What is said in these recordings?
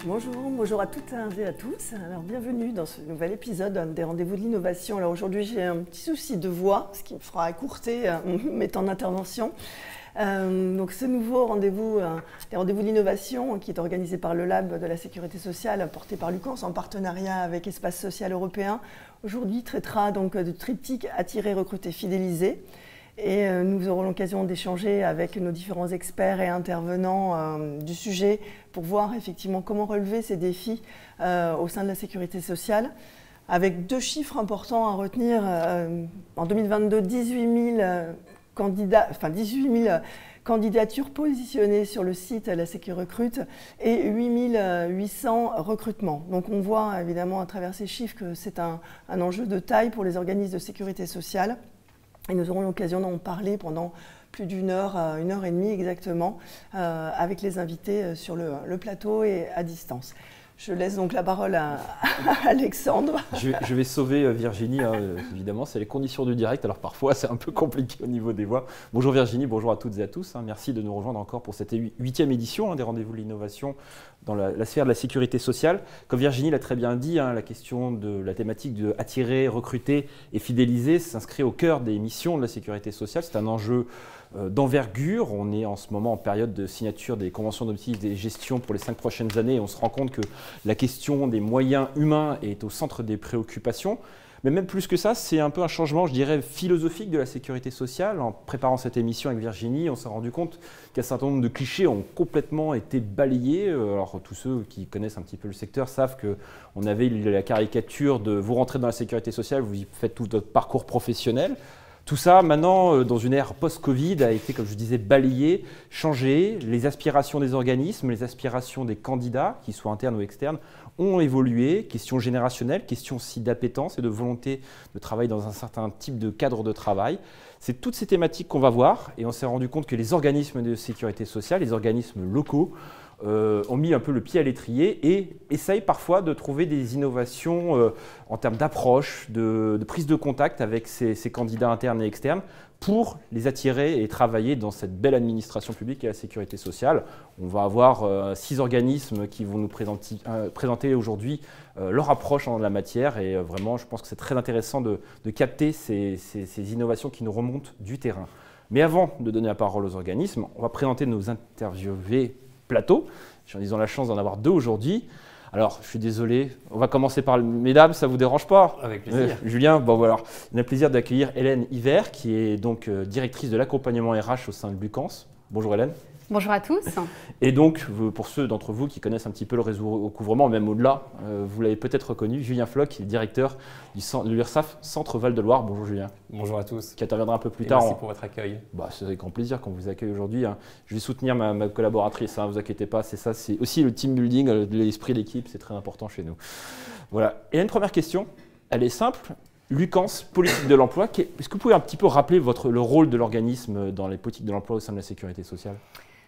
Bonjour, bonjour à toutes et à tous. Alors, bienvenue dans ce nouvel épisode des rendez-vous de l'innovation. Alors aujourd'hui j'ai un petit souci de voix, ce qui me fera écourter mes temps d'intervention. Donc ce nouveau rendez-vous, les rendez-vous de l'innovation, qui est organisé par le Lab de la Sécurité sociale, porté par Lucans en partenariat avec Espace Social Européen, aujourd'hui traitera donc de triptyque attirer, recruter, fidéliser. Et nous aurons l'occasion d'échanger avec nos différents experts et intervenants du sujet pour voir effectivement comment relever ces défis au sein de la sécurité sociale. Avec deux chiffres importants à retenir, en 2022, 18 000 candidatures positionnées sur le site La Sécu Recrute et 8 800 recrutements. Donc on voit évidemment à travers ces chiffres que c'est un enjeu de taille pour les organismes de sécurité sociale. Et nous aurons l'occasion d'en parler pendant plus d'une heure, 1h30 exactement, avec les invités sur le plateau et à distance. Je laisse donc la parole à Alexandre. Je vais sauver Virginie, évidemment, c'est les conditions du direct, alors parfois c'est un peu compliqué au niveau des voix. Bonjour Virginie, bonjour à toutes et à tous, merci de nous rejoindre encore pour cette 8e édition des rendez-vous de l'innovation dans la sphère de la sécurité sociale. Comme Virginie l'a très bien dit, la question de la thématique de attirer, recruter et fidéliser s'inscrit au cœur des missions de la sécurité sociale. C'est un enjeu d'envergure. On est en ce moment en période de signature des conventions d'objectifs et gestion pour les 5 prochaines années et on se rend compte que la question des moyens humains est au centre des préoccupations. Mais même plus que ça, c'est un peu un changement, je dirais, philosophique de la sécurité sociale. En préparant cette émission avec Virginie, on s'est rendu compte qu'un certain nombre de clichés ont complètement été balayés. Alors tous ceux qui connaissent un petit peu le secteur savent qu'on avait la caricature de vous rentrez dans la sécurité sociale, vous y faites tout votre parcours professionnel. Tout ça, maintenant, dans une ère post-Covid, a été, comme je disais, balayé, changé. Les aspirations des organismes, les aspirations des candidats, qu'ils soient internes ou externes, ont évolué. Question générationnelle, question aussi d'appétence et de volonté de travailler dans un certain type de cadre de travail. C'est toutes ces thématiques qu'on va voir et on s'est rendu compte que les organismes de sécurité sociale, les organismes locaux, ont mis un peu le pied à l'étrier et essayent parfois de trouver des innovations en termes d'approche, de prise de contact avec ces candidats internes et externes pour les attirer et travailler dans cette belle administration publique et la sécurité sociale. On va avoir 6 organismes qui vont nous présenter aujourd'hui leur approche en la matière et vraiment je pense que c'est très intéressant de capter ces innovations qui nous remontent du terrain. Mais avant de donner la parole aux organismes, on va présenter nos interviewés plateau. J'en ai la chance d'en avoir 2 aujourd'hui. Alors, je suis désolé, on va commencer par mesdames, ça ne vous dérange pas? Avec plaisir. Julien, bon voilà, on a le plaisir d'accueillir Hélène Hiver, qui est donc directrice de l'accompagnement RH au sein de Lucans. Bonjour Hélène. Bonjour à tous. Et donc, pour ceux d'entre vous qui connaissent un petit peu le réseau au couvrement, même au-delà, vous l'avez peut-être reconnu, Julien Floch, qui est directeur de l'URSSAF Centre Val-de-Loire. Bonjour Julien. Bonjour à tous. Qui interviendra un peu plus tard. Merci pour votre accueil. C'est avec grand plaisir qu'on vous accueille aujourd'hui. Je vais soutenir ma collaboratrice, ne vous inquiétez pas, c'est ça, c'est aussi le team building, l'esprit d'équipe, c'est très important chez nous. Voilà. Et une première question, elle est simple. Lucans, politique de l'emploi, est-ce que vous pouvez un petit peu rappeler le rôle de l'organisme dans les politiques de l'emploi au sein de la sécurité sociale ?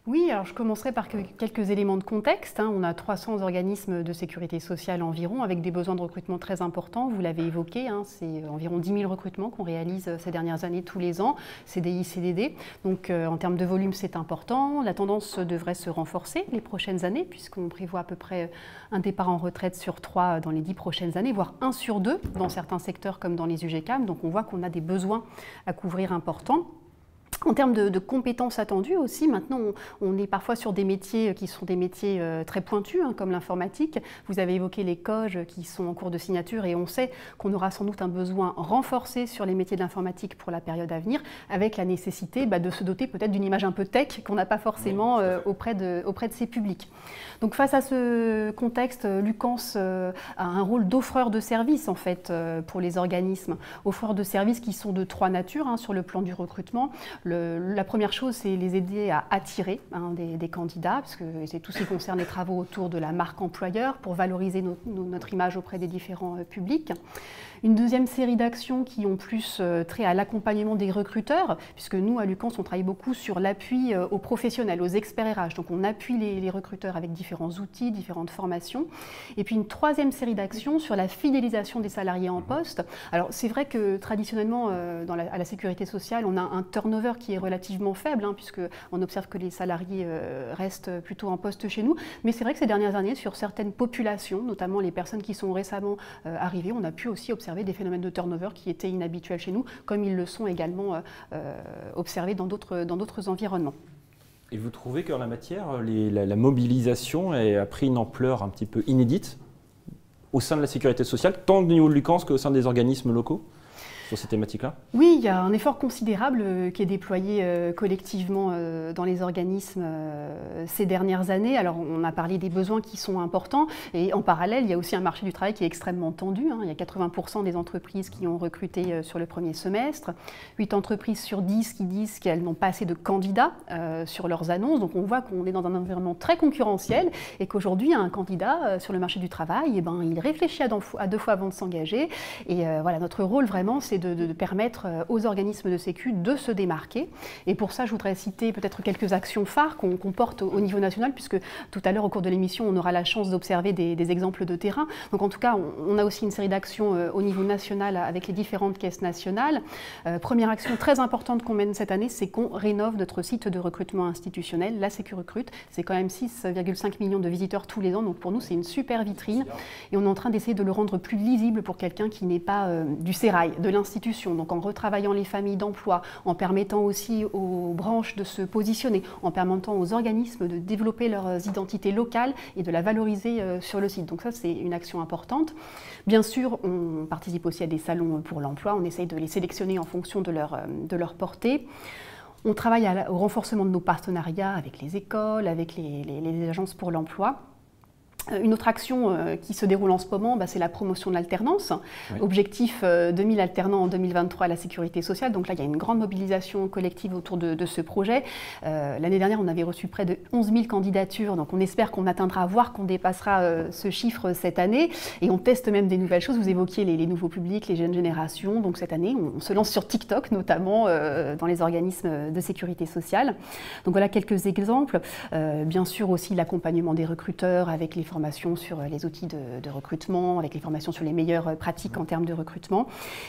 Oui, alors je commencerai par quelques éléments de contexte. On a 300 organismes de sécurité sociale environ, avec des besoins de recrutement très importants. Vous l'avez évoqué, c'est environ 10 000 recrutements qu'on réalise ces dernières années tous les ans, CDI, CDD. Donc en termes de volume, c'est important. La tendance devrait se renforcer les prochaines années, puisqu'on prévoit à peu près un départ en retraite sur 3 dans les 10 prochaines années, voire 1 sur 2 dans certains secteurs comme dans les UGCAM. Donc on voit qu'on a des besoins à couvrir importants. En termes de compétences attendues aussi, maintenant on est parfois sur des métiers qui sont des métiers très pointus, comme l'informatique. Vous avez évoqué les COG qui sont en cours de signature et on sait qu'on aura sans doute un besoin renforcé sur les métiers de l'informatique pour la période à venir, avec la nécessité de se doter peut-être d'une image un peu tech qu'on n'a pas forcément auprès de ces publics. Donc face à ce contexte, Lucans a un rôle d'offreur de services en fait pour les organismes. Offreurs de services qui sont de 3 natures sur le plan du recrutement. La première chose, c'est les aider à attirer des candidats, parce que c'est tout ce qui concerne les travaux autour de la marque employeur pour valoriser notre image auprès des différents publics. Une deuxième série d'actions qui ont plus trait à l'accompagnement des recruteurs, puisque nous, à Lucans, on travaille beaucoup sur l'appui aux professionnels, aux experts RH. Donc on appuie les recruteurs avec différents outils, différentes formations. Et puis une troisième série d'actions sur la fidélisation des salariés en poste. Alors c'est vrai que traditionnellement, à la sécurité sociale, on a un turnover qui est relativement faible, puisqu'on observe que les salariés restent plutôt en poste chez nous. Mais c'est vrai que ces dernières années, sur certaines populations, notamment les personnes qui sont récemment arrivées, on a pu aussi observer des phénomènes de turnover qui étaient inhabituels chez nous, comme ils le sont également observés dans d'autres environnements. Et vous trouvez qu'en la matière, la mobilisation a pris une ampleur un petit peu inédite au sein de la sécurité sociale, tant au niveau de l'UCANS qu'au sein des organismes locaux sur ces thématiques-là? Oui, il y a un effort considérable qui est déployé collectivement dans les organismes ces dernières années. Alors, on a parlé des besoins qui sont importants et en parallèle, il y a aussi un marché du travail qui est extrêmement tendu. Il y a 80% des entreprises qui ont recruté sur le premier semestre, 8 entreprises sur 10 qui disent qu'elles n'ont pas assez de candidats sur leurs annonces. Donc, on voit qu'on est dans un environnement très concurrentiel et qu'aujourd'hui, un candidat sur le marché du travail, il réfléchit à 2 fois avant de s'engager. Et voilà, notre rôle vraiment, c'est de permettre aux organismes de sécu de se démarquer. Et pour ça, je voudrais citer peut-être quelques actions phares qu'on porte au niveau national, puisque tout à l'heure, au cours de l'émission, on aura la chance d'observer des exemples de terrain. Donc en tout cas, on a aussi une série d'actions au niveau national avec les différentes caisses nationales. Première action très importante qu'on mène cette année, c'est qu'on rénove notre site de recrutement institutionnel, la Sécu Recrute. C'est quand même 6,5 millions de visiteurs tous les ans, donc pour nous, c'est une super vitrine. Et on est en train d'essayer de le rendre plus lisible pour quelqu'un qui n'est pas du sérail, de l'institution. Donc en retravaillant les familles d'emploi, en permettant aussi aux branches de se positionner, en permettant aux organismes de développer leurs identités locales et de la valoriser sur le site. Donc ça, c'est une action importante. Bien sûr, on participe aussi à des salons pour l'emploi. On essaye de les sélectionner en fonction de leur portée. On travaille au renforcement de nos partenariats avec les écoles, avec les agences pour l'emploi. Une autre action qui se déroule en ce moment, c'est la promotion de l'alternance. Oui. Objectif 2000 alternants en 2023 à la sécurité sociale. Donc là, il y a une grande mobilisation collective autour de ce projet. L'année dernière, on avait reçu près de 11 000 candidatures. Donc on espère qu'on atteindra, voire qu'on dépassera ce chiffre cette année. Et on teste même des nouvelles choses. Vous évoquiez les nouveaux publics, les jeunes générations. Donc cette année, on se lance sur TikTok, notamment dans les organismes de sécurité sociale. Donc voilà quelques exemples. Bien sûr aussi l'accompagnement des recruteurs avec les formations sur les outils de recrutement, avec les formations sur les meilleures pratiques en termes de recrutement.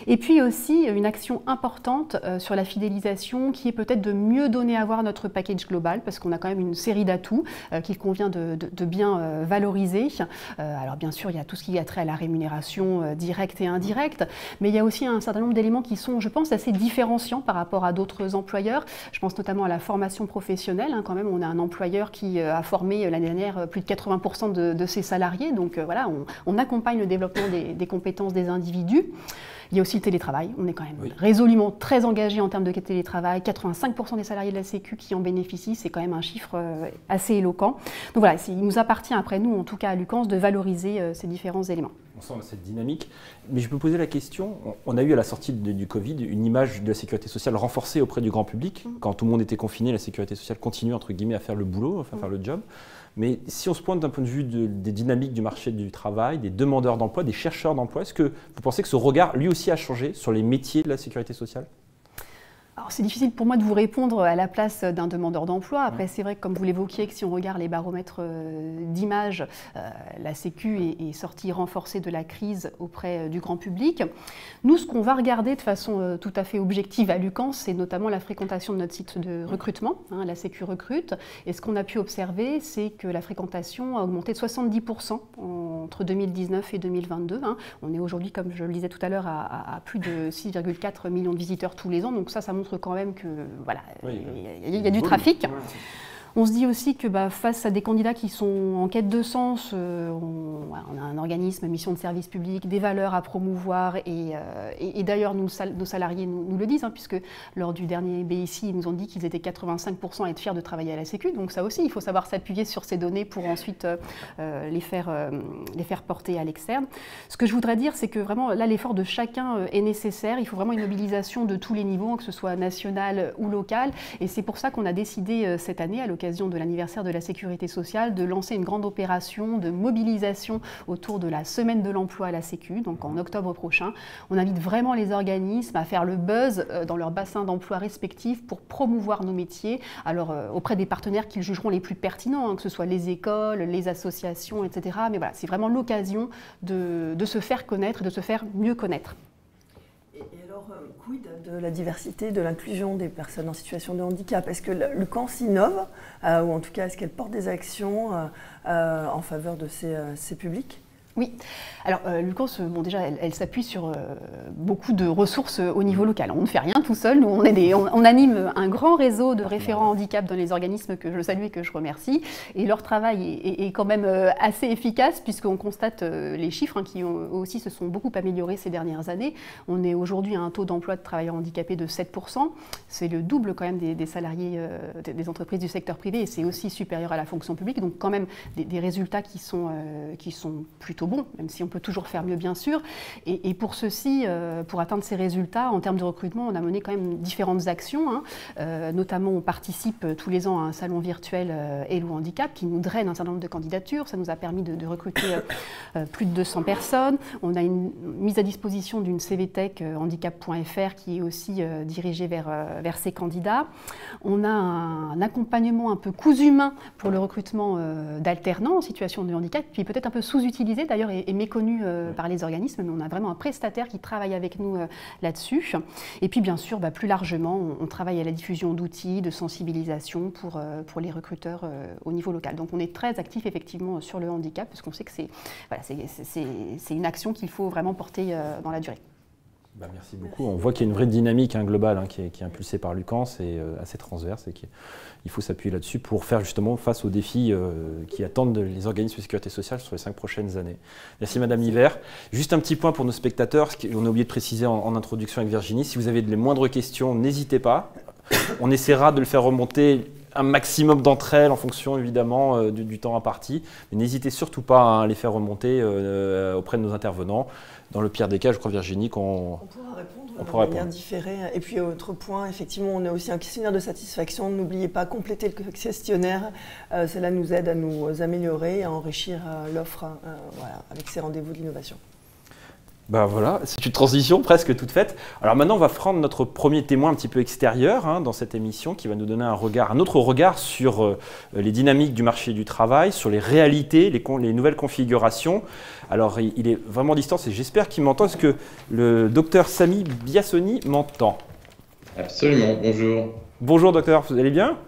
Et puis aussi une action importante sur la fidélisation qui est peut-être de mieux donner à voir notre package global parce qu'on a quand même une série d'atouts qu'il convient de bien valoriser. Alors bien sûr, il y a tout ce qui a trait à la rémunération directe et indirecte, mais il y a aussi un certain nombre d'éléments qui sont, je pense, assez différenciants par rapport à d'autres employeurs. Je pense notamment à la formation professionnelle. Quand même, on a un employeur qui a formé l'année dernière plus de 80% de ses salariés. Donc voilà, on accompagne le développement des compétences des individus. Il y a aussi le télétravail. On est quand même résolument très engagé en termes de télétravail. 85% des salariés de la Sécu qui en bénéficient, c'est quand même un chiffre assez éloquent. Donc voilà, il nous appartient après nous, en tout cas à l'UCANS, de valoriser ces différents éléments. On sent cette dynamique. Mais je peux poser la question, on a eu à la sortie du Covid une image de la sécurité sociale renforcée auprès du grand public. Quand tout le monde était confiné, la sécurité sociale continuait entre guillemets à faire le boulot, enfin faire le job. Mais si on se pointe d'un point de vue des dynamiques du marché du travail, des demandeurs d'emploi, des chercheurs d'emploi, est-ce que vous pensez que ce regard, lui aussi, a changé sur les métiers de la sécurité sociale ? Alors c'est difficile pour moi de vous répondre à la place d'un demandeur d'emploi. Après, c'est vrai que comme vous l'évoquiez, que si on regarde les baromètres d'image, la Sécu est sortie renforcée de la crise auprès du grand public. Nous, ce qu'on va regarder de façon tout à fait objective à l'UCANS, c'est notamment la fréquentation de notre site de recrutement, la Sécu Recrute. Et ce qu'on a pu observer, c'est que la fréquentation a augmenté de 70% entre 2019 et 2022. On est aujourd'hui, comme je le disais tout à l'heure, à plus de 6,4 millions de visiteurs tous les ans. Donc ça montre quand même que voilà, il y a du trafic. On se dit aussi que face à des candidats qui sont en quête de sens, on a un organisme, mission de service public, des valeurs à promouvoir et d'ailleurs nos salariés nous le disent, puisque lors du dernier BICI, ils nous ont dit qu'ils étaient 85% à être fiers de travailler à la Sécu. Donc ça aussi, il faut savoir s'appuyer sur ces données pour ensuite les faire porter à l'externe. Ce que je voudrais dire, c'est que vraiment là, l'effort de chacun est nécessaire. Il faut vraiment une mobilisation de tous les niveaux, que ce soit national ou local. Et c'est pour ça qu'on a décidé cette année, à l'occasion de l'anniversaire de la sécurité sociale, de lancer une grande opération de mobilisation autour de la semaine de l'emploi à la Sécu, donc en octobre prochain. On invite vraiment les organismes à faire le buzz dans leur bassin d'emploi respectif pour promouvoir nos métiers, alors auprès des partenaires qu'ils jugeront les plus pertinents, que ce soit les écoles, les associations, etc. Mais voilà, c'est vraiment l'occasion de se faire connaître, de se faire mieux connaître. Et alors, Alors, quid de la diversité, de l'inclusion des personnes en situation de handicap? Est-ce que le camp s'innove, ou en tout cas, est-ce qu'elle porte des actions en faveur de ces publics? Oui, alors Lucans, bon, déjà, elle s'appuie sur beaucoup de ressources au niveau local. On ne fait rien tout seul, nous on anime un grand réseau de référents handicap dans les organismes que je salue et que je remercie. Et leur travail est quand même assez efficace puisqu'on constate les chiffres qui aussi se sont beaucoup améliorés ces dernières années. On est aujourd'hui à un taux d'emploi de travailleurs handicapés de 7%. C'est le double quand même des salariés des entreprises du secteur privé et c'est aussi supérieur à la fonction publique. Donc quand même des résultats qui sont plutôt bon, même si on peut toujours faire mieux bien sûr. Et pour ceci, pour atteindre ces résultats, en termes de recrutement, on a mené quand même différentes actions. Notamment, on participe tous les ans à un salon virtuel Hello Handicap qui nous draine un certain nombre de candidatures. Ça nous a permis de recruter plus de 200 personnes. On a une mise à disposition d'une CVTech handicap.fr qui est aussi dirigée vers ces candidats. On a un accompagnement un peu cousu main pour le recrutement d'alternants en situation de handicap, puis peut-être un peu sous-utilisé d'ailleurs est méconnu par les organismes, mais on a vraiment un prestataire qui travaille avec nous là-dessus. Et puis bien sûr, plus largement, on travaille à la diffusion d'outils, de sensibilisation pour les recruteurs au niveau local. Donc on est très actif effectivement sur le handicap, parce qu'on sait que c'est une action qu'il faut vraiment porter dans la durée. Merci beaucoup. On voit qu'il y a une vraie dynamique globale qui est impulsée par Lucans et assez transverse et qu'il faut s'appuyer là-dessus pour faire justement face aux défis qui attendent les organismes de sécurité sociale sur les 5 prochaines années. Merci Madame Yver. Juste un petit point pour nos spectateurs, on a oublié de préciser en introduction avec Virginie, si vous avez les moindres questions, n'hésitez pas. On essaiera de le faire remonter un maximum d'entre elles en fonction évidemment du temps imparti. Mais n'hésitez surtout pas à les faire remonter auprès de nos intervenants. Dans le pire des cas, je crois Virginie qu'on pourra répondre de manière différée. Et puis autre point, effectivement, on a aussi un questionnaire de satisfaction. N'oubliez pas, compléter le questionnaire. Cela nous aide à nous améliorer et à enrichir l'offre avec ces rendez-vous de l'innovation. Voilà, c'est une transition presque toute faite. Alors maintenant, on va prendre notre premier témoin un petit peu extérieur dans cette émission qui va nous donner un autre regard sur les dynamiques du marché du travail, sur les réalités, les nouvelles configurations. Alors, il est vraiment à distance et j'espère qu'il m'entend. Est-ce que le docteur Sami Biassoni m'entend? Absolument, bonjour. Bonjour docteur, vous allez bien?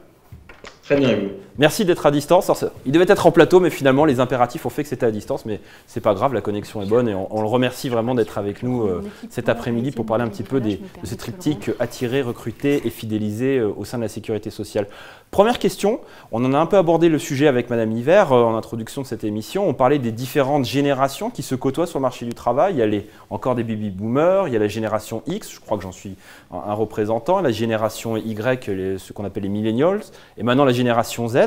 Très bien, et vous? Merci d'être à distance. Alors, il devait être en plateau, mais finalement, les impératifs ont fait que c'était à distance. Mais c'est pas grave, la connexion est bonne et on le remercie vraiment d'être avec nous cet après-midi pour parler un petit peu de ce triptyque attirer, recruter et fidéliser au sein de la sécurité sociale. Première question, on en a un peu abordé le sujet avec Madame Yver en introduction de cette émission. On parlait des différentes générations qui se côtoient sur le marché du travail. Il y a encore des baby-boomers, il y a la génération X, je crois que j'en suis un représentant, la génération Y, ce qu'on appelle les millennials, et maintenant la génération Z.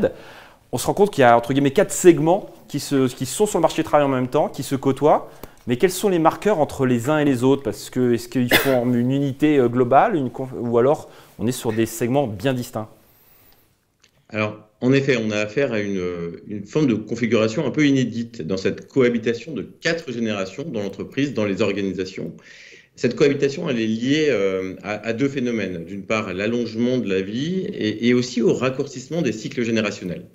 On se rend compte qu'il y a entre guillemets 4 segments qui sont sur le marché du travail en même temps, qui se côtoient. Mais quels sont les marqueurs entre les uns et les autres? Parce que est-ce qu'ils font une unité globale ou alors on est sur des segments bien distincts? Alors, en effet, on a affaire à une forme de configuration un peu inédite dans cette cohabitation de 4 générations dans l'entreprise, dans les organisations. Cette cohabitation, elle est liée à 2 phénomènes. D'une part, à l'allongement de la vie et aussi au raccourcissement des cycles générationnels.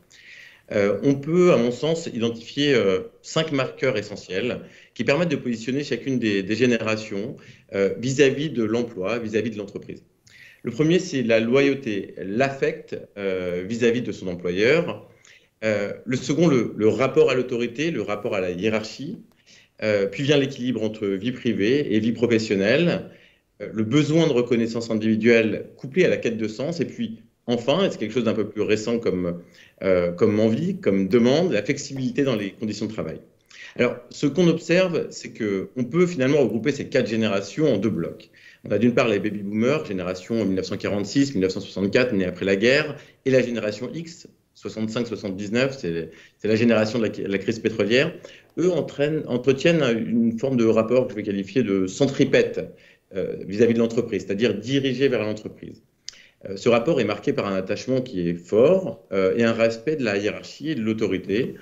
On peut, à mon sens, identifier 5 marqueurs essentiels qui permettent de positionner chacune des générations vis-à-vis de l'emploi, vis-à-vis de l'entreprise. Le premier, c'est la loyauté, l'affect vis-à-vis de son employeur. Le second, le rapport à l'autorité, le rapport à la hiérarchie. Puis vient l'équilibre entre vie privée et vie professionnelle, le besoin de reconnaissance individuelle couplé à la quête de sens, et puis enfin, et c'est quelque chose d'un peu plus récent comme envie, comme demande, la flexibilité dans les conditions de travail. Alors, ce qu'on observe, c'est qu'on peut finalement regrouper ces 4 générations en 2 blocs. On a d'une part les baby-boomers, génération 1946-1964, née après la guerre, et la génération X, 65-79, c'est la génération de la crise pétrolière. Eux entretiennent une forme de rapport que je vais qualifier de centripète vis-à-vis de l'entreprise, c'est-à-dire dirigé vers l'entreprise. Ce rapport est marqué par un attachement qui est fort et un respect de la hiérarchie et de l'autorité.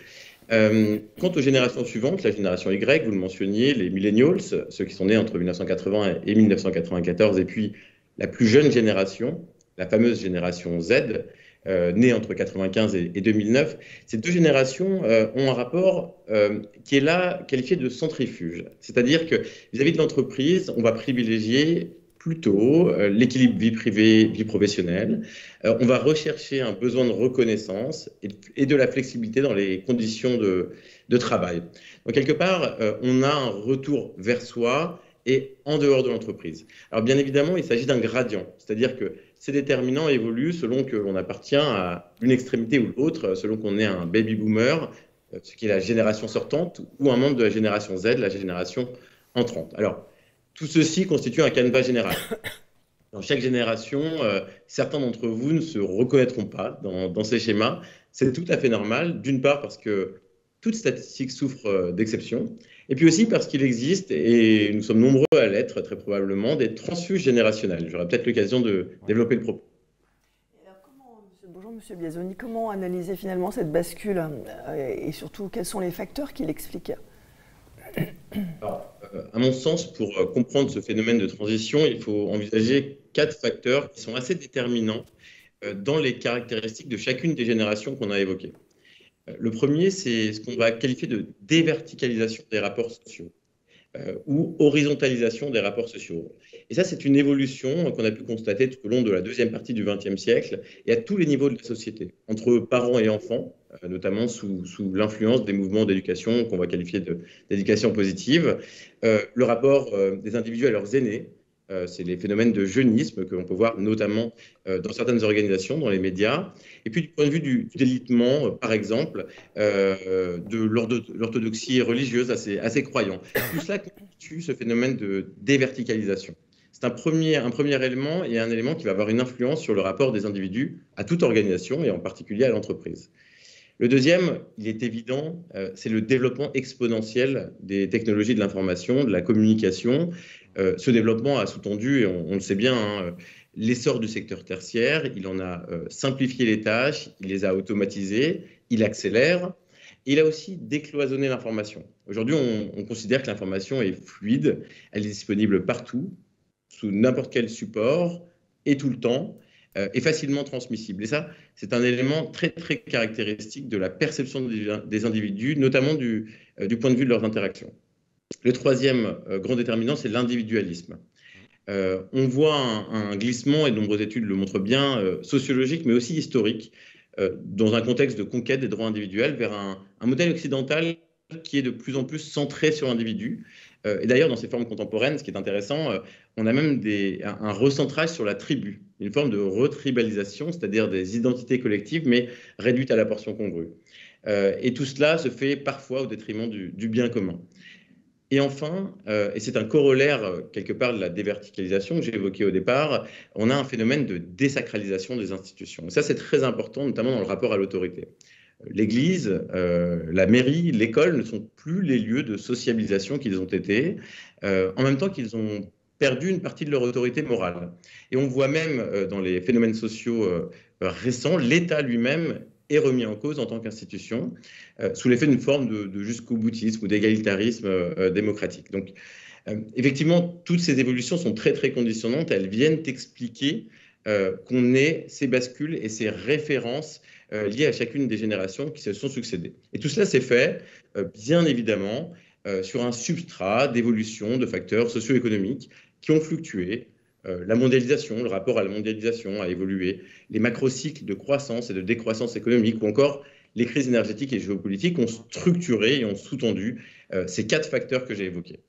Quant aux générations suivantes, la génération Y, vous le mentionniez, les millennials, ceux qui sont nés entre 1980 et 1994, et puis la plus jeune génération, la fameuse génération Z, née entre 1995 et 2009, ces 2 générations ont un rapport qui est là qualifié de centrifuge. C'est-à-dire que vis-à-vis de l'entreprise, on va privilégier plus tôt, l'équilibre vie privée, vie professionnelle. On va rechercher un besoin de reconnaissance et de la flexibilité dans les conditions de travail. Donc, quelque part, on a un retour vers soi et en dehors de l'entreprise. Alors, bien évidemment, il s'agit d'un gradient, c'est-à-dire que ces déterminants évoluent selon que l'on appartient à une extrémité ou l'autre, selon qu'on est un baby boomer, ce qui est la génération sortante, ou un membre de la génération Z, la génération entrante. Alors, tout ceci constitue un canevas général. Dans chaque génération, certains d'entre vous ne se reconnaîtront pas dans ces schémas. C'est tout à fait normal, d'une part parce que toute statistique souffre d'exceptions, et puis aussi parce qu'il existe, et nous sommes nombreux à l'être très probablement, des transfuges générationnels. J'aurai peut-être l'occasion de développer le propos. Bonjour Monsieur Biasoni, comment analyser finalement cette bascule et surtout quels sont les facteurs qui l'expliquent? Alors, à mon sens, pour comprendre ce phénomène de transition, il faut envisager 4 facteurs qui sont assez déterminants dans les caractéristiques de chacune des générations qu'on a évoquées. Le premier, c'est ce qu'on va qualifier de déverticalisation des rapports sociaux ou horizontalisation des rapports sociaux. Et ça, c'est une évolution qu'on a pu constater tout au long de la deuxième partie du XXe siècle et à tous les niveaux de la société, entre parents et enfants, notamment sous l'influence des mouvements d'éducation qu'on va qualifier d'éducation positive, le rapport des individus à leurs aînés. C'est les phénomènes de jeunisme que l'on peut voir notamment dans certaines organisations, dans les médias. Et puis du point de vue du délitement, par exemple, de l'orthodoxie religieuse assez croyant. Tout cela constitue ce phénomène de déverticalisation. C'est un premier élément et un élément qui va avoir une influence sur le rapport des individus à toute organisation et en particulier à l'entreprise. Le deuxième, il est évident, c'est le développement exponentiel des technologies de l'information, de la communication. Ce développement a sous-tendu, et on le sait bien, l'essor du secteur tertiaire. Il en a simplifié les tâches, il les a automatisées, il accélère. Il a aussi décloisonné l'information. Aujourd'hui, on considère que l'information est fluide, elle est disponible partout, sous n'importe quel support et tout le temps, et facilement transmissible. Et ça, c'est un élément très, très caractéristique de la perception des individus, notamment du point de vue de leurs interactions. Le troisième grand déterminant, c'est l'individualisme. On voit un glissement, et de nombreuses études le montrent bien, sociologique, mais aussi historique, dans un contexte de conquête des droits individuels vers un modèle occidental qui est de plus en plus centré sur l'individu. Et d'ailleurs, dans ces formes contemporaines, ce qui est intéressant, on a même un recentrage sur la tribu, une forme de retribalisation, c'est-à-dire des identités collectives, mais réduites à la portion congrue. Et tout cela se fait parfois au détriment du bien commun. Et enfin, et c'est un corollaire quelque part de la déverticalisation que j'ai évoqué au départ, on a un phénomène de désacralisation des institutions. Et ça, c'est très important, notamment dans le rapport à l'autorité. L'Église, la mairie, l'école ne sont plus les lieux de sociabilisation qu'ils ont été, en même temps qu'ils ont perdu une partie de leur autorité morale. Et on voit même dans les phénomènes sociaux récents, l'État lui-même est remis en cause en tant qu'institution, sous l'effet d'une forme de jusqu'au boutisme ou d'égalitarisme démocratique. Donc, effectivement, toutes ces évolutions sont très, très conditionnantes. Elles viennent expliquer qu'on ait ces bascules et ces références liées à chacune des générations qui se sont succédées. Et tout cela s'est fait, bien évidemment, sur un substrat d'évolution de facteurs socio-économiques qui ont fluctué. La mondialisation, le rapport à la mondialisation a évolué, les macrocycles de croissance et de décroissance économique ou encore les crises énergétiques et géopolitiques ont structuré et ont sous-tendu ces 4 facteurs que j'ai évoqués.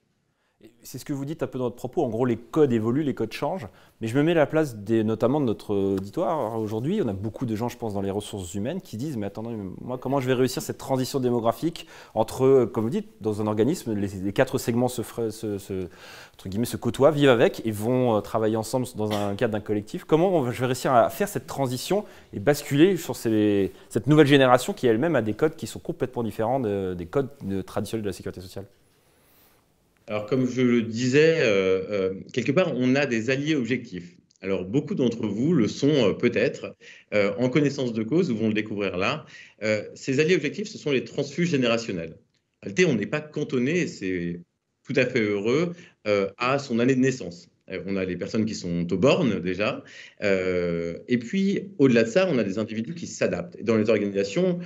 C'est ce que vous dites un peu dans votre propos. En gros, les codes évoluent, les codes changent. Mais je me mets à la place notamment de notre auditoire. Aujourd'hui, on a beaucoup de gens, je pense, dans les ressources humaines qui disent « Mais attendez, moi, comment je vais réussir cette transition démographique entre, comme vous dites, dans un organisme, les 4 segments entre guillemets, se côtoient, vivent avec et vont travailler ensemble dans un cadre d'un collectif. Comment je vais réussir à faire cette transition et basculer sur cette nouvelle génération qui elle-même a des codes qui sont complètement différents des codes traditionnels de la sécurité sociale ?» Alors, comme je le disais, quelque part, on a des alliés objectifs. Alors, beaucoup d'entre vous le sont peut-être en connaissance de cause, ou vont le découvrir là. Ces alliés objectifs, ce sont les transfuges générationnels. En réalité, on n'est pas cantonné, c'est tout à fait heureux, à son année de naissance. On a les personnes qui sont aux bornes déjà. Et puis, au-delà de ça, on a des individus qui s'adaptent. Et dans les organisations,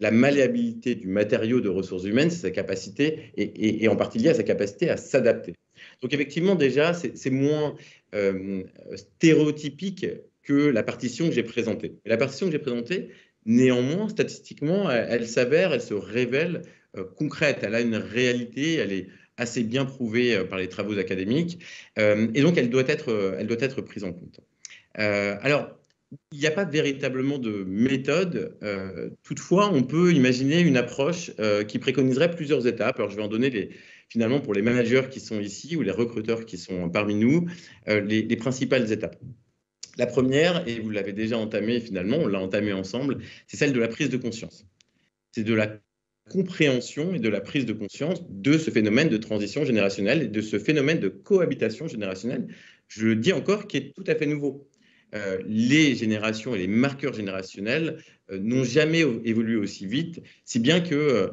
la malléabilité du matériau de ressources humaines, c'est sa capacité, et en partie lié à sa capacité à s'adapter. Donc effectivement, déjà, c'est moins stéréotypique que la partition que j'ai présentée. Et la partition que j'ai présentée, néanmoins, statistiquement, elle s'avère, elle se révèle concrète. Elle a une réalité, elle est assez bien prouvée par les travaux académiques, et donc elle doit être prise en compte. Alors, il n'y a pas véritablement de méthode. Toutefois, on peut imaginer une approche qui préconiserait plusieurs étapes. Alors, je vais en donner finalement pour les managers qui sont ici ou les recruteurs qui sont parmi nous, les principales étapes. La première, et vous l'avez déjà entamée finalement, on l'a entamée ensemble, c'est celle de la prise de conscience. C'est de la compréhension et de la prise de conscience de ce phénomène de transition générationnelle et de ce phénomène de cohabitation générationnelle, je le dis encore, qui est tout à fait nouveau. Les générations et les marqueurs générationnels n'ont jamais évolué aussi vite, si bien qu'il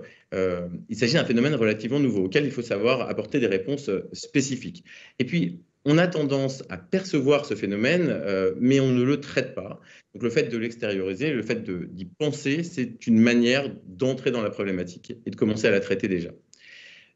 s'agit d'un phénomène relativement nouveau, auquel il faut savoir apporter des réponses spécifiques. Et puis, on a tendance à percevoir ce phénomène, mais on ne le traite pas. Donc, le fait de l'extérioriser, le fait d'y penser, c'est une manière d'entrer dans la problématique et de commencer à la traiter déjà.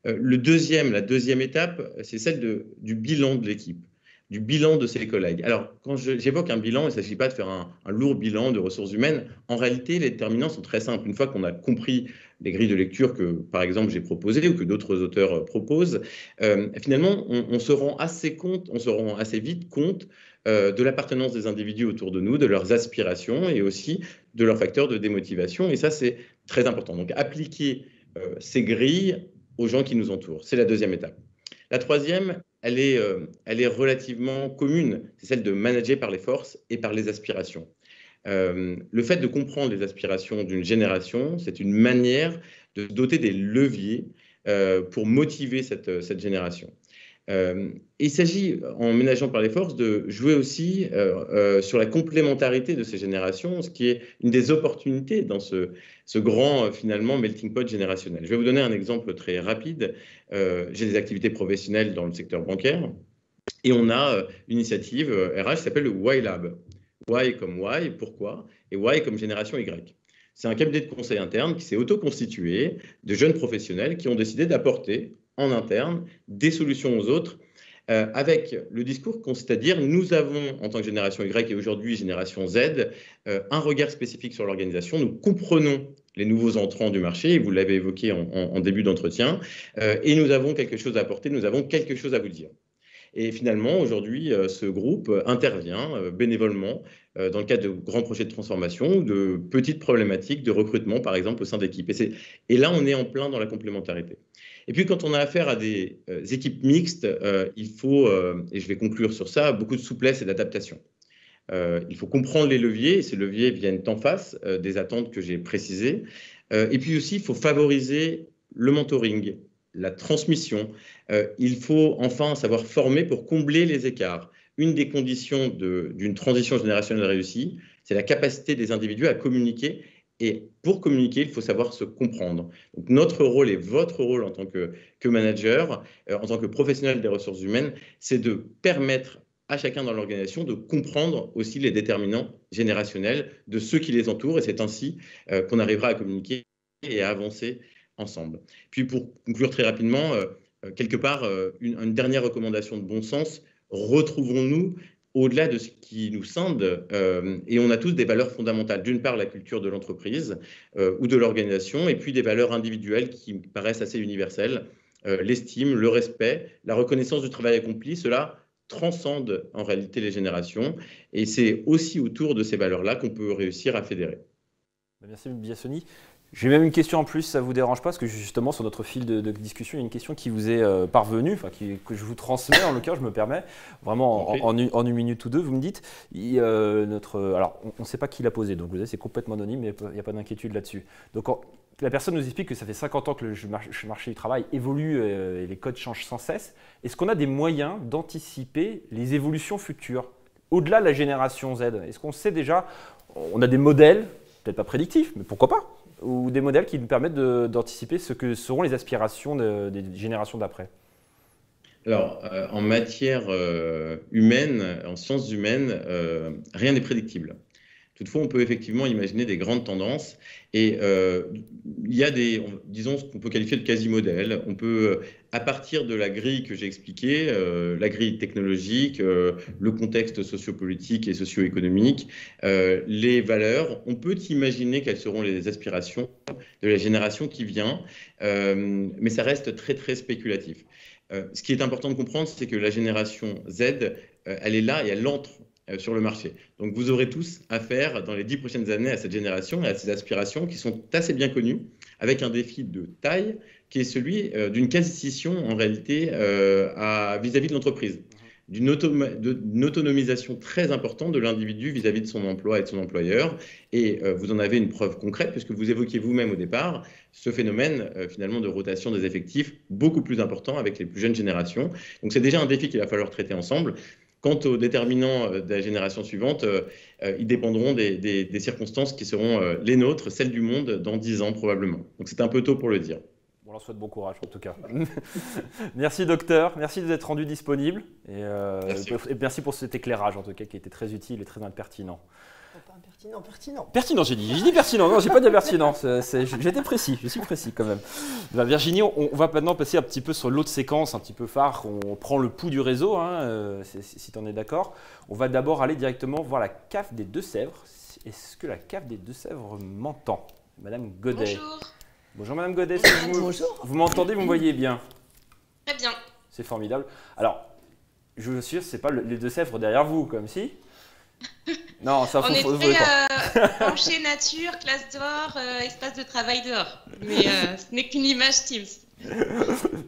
La deuxième étape, c'est celle du bilan de l'équipe, du bilan de ses collègues. Alors, quand j'évoque un bilan, il ne s'agit pas de faire un lourd bilan de ressources humaines. En réalité, les déterminants sont très simples. Une fois qu'on a compris les grilles de lecture que, par exemple, j'ai proposées ou que d'autres auteurs proposent, finalement, on se rend assez vite compte de l'appartenance des individus autour de nous, de leurs aspirations et aussi de leurs facteurs de démotivation. Et ça, c'est très important. Donc, appliquer ces grilles aux gens qui nous entourent. C'est la deuxième étape. La troisième, elle est relativement commune. C'est celle de manager par les forces et par les aspirations. Le fait de comprendre les aspirations d'une génération, c'est une manière de doter des leviers pour motiver cette génération. Il s'agit, en ménageant par les forces, de jouer aussi sur la complémentarité de ces générations, ce qui est une des opportunités dans ce grand, finalement, melting pot générationnel. Je vais vous donner un exemple très rapide. J'ai des activités professionnelles dans le secteur bancaire et on a une initiative RH qui s'appelle le Y Lab. Y comme Y, pourquoi? Et Y comme génération Y. C'est un cabinet de conseil interne qui s'est auto-constitué de jeunes professionnels qui ont décidé d'apporter en interne des solutions aux autres avec le discours qui consiste à dire nous avons, en tant que génération Y et aujourd'hui génération Z, un regard spécifique sur l'organisation. Nous comprenons les nouveaux entrants du marché, et vous l'avez évoqué en début d'entretien, et nous avons quelque chose à apporter, nous avons quelque chose à vous dire. Et finalement, aujourd'hui, ce groupe intervient bénévolement dans le cadre de grands projets de transformation ou de petites problématiques de recrutement, par exemple, au sein d'équipes. Et là, on est en plein dans la complémentarité. Et puis, quand on a affaire à des équipes mixtes, il faut, et je vais conclure sur ça, beaucoup de souplesse et d'adaptation. Il faut comprendre les leviers, et ces leviers viennent en face des attentes que j'ai précisées. Et puis aussi, il faut favoriser le mentoring, la transmission. Il faut enfin savoir former pour combler les écarts. Une des conditions d'une transition générationnelle réussie, c'est la capacité des individus à communiquer. Et pour communiquer, il faut savoir se comprendre. Donc, notre rôle et votre rôle en tant que manager, en tant que professionnel des ressources humaines, c'est de permettre à chacun dans l'organisation de comprendre aussi les déterminants générationnels de ceux qui les entourent. Et c'est ainsi qu'on arrivera à communiquer et à avancer ensemble. Puis pour conclure très rapidement, quelque part, une dernière recommandation de bon sens, retrouvons-nous au-delà de ce qui nous scinde, et on a tous des valeurs fondamentales. D'une part, la culture de l'entreprise ou de l'organisation, et puis des valeurs individuelles qui me paraissent assez universelles, l'estime, le respect, la reconnaissance du travail accompli, cela transcende en réalité les générations, et c'est aussi autour de ces valeurs-là qu'on peut réussir à fédérer. Merci Biassoni. J'ai même une question en plus, ça ne vous dérange pas, parce que justement sur notre fil de discussion, il y a une question qui vous est parvenue, que je vous transmets, en l'occurrence, je me permets, vraiment en une minute ou deux, vous me dites, alors on ne sait pas qui l'a posé, donc vous savez, c'est complètement anonyme, mais il n'y a pas d'inquiétude là-dessus. Donc la personne nous explique que ça fait 50 ans que le marché du travail évolue et les codes changent sans cesse. Est-ce qu'on a des moyens d'anticiper les évolutions futures, au-delà de la génération Z? Est-ce qu'on sait déjà, on a des modèles, peut-être pas prédictifs, mais pourquoi pas, ou des modèles qui nous permettent d'anticiper ce que seront les aspirations des générations d'après? Alors, en matière humaine, en sciences humaines, rien n'est prédictible. Toutefois, on peut effectivement imaginer des grandes tendances et il y a disons, ce qu'on peut qualifier de quasi-modèles. On peut, à partir de la grille que j'ai expliquée, la grille technologique, le contexte sociopolitique et socio-économique, les valeurs, on peut imaginer quelles seront les aspirations de la génération qui vient, mais ça reste très, très spéculatif. Ce qui est important de comprendre, c'est que la génération Z, elle est là et elle entre sur le marché. Donc vous aurez tous affaire dans les 10 prochaines années à cette génération et à ces aspirations qui sont assez bien connues, avec un défi de taille qui est celui d'une quasi-scission en réalité vis-à-vis de l'entreprise, d'une autonomisation très importante de l'individu vis-à-vis de son emploi et de son employeur. Et vous en avez une preuve concrète, puisque vous évoquiez vous-même au départ ce phénomène finalement de rotation des effectifs beaucoup plus important avec les plus jeunes générations. Donc c'est déjà un défi qu'il va falloir traiter ensemble. Quant aux déterminants de la génération suivante, ils dépendront des circonstances qui seront les nôtres, celles du monde, dans 10 ans probablement. Donc c'est un peu tôt pour le dire. On leur souhaite bon courage en tout cas. Merci docteur, merci de vous être rendu disponible et merci pour cet éclairage en tout cas qui était très utile et très pertinent. Pas impertinent, pertinent. Pertinent, j'ai dit pertinent, non, j'ai pas dit pertinent, j'étais précis, je suis précis quand même. Virginie, on va maintenant passer un petit peu sur l'autre séquence, un petit peu phare, on prend le pouls du réseau, hein, si tu en es d'accord. On va d'abord aller directement voir la CAF des Deux-Sèvres. Est-ce que la CAF des Deux-Sèvres m'entend? Madame Godet. Bonjour. Bonjour Madame Godet, Bonjour. Vous m'entendez, vous me voyez bien? Très bien. C'est formidable. Alors, je vous assure, c'est pas les Deux-Sèvres derrière vous, comme si. Non, ça faut. On est très penché nature, classe dehors, espace de travail dehors. Mais ce n'est qu'une image Teams.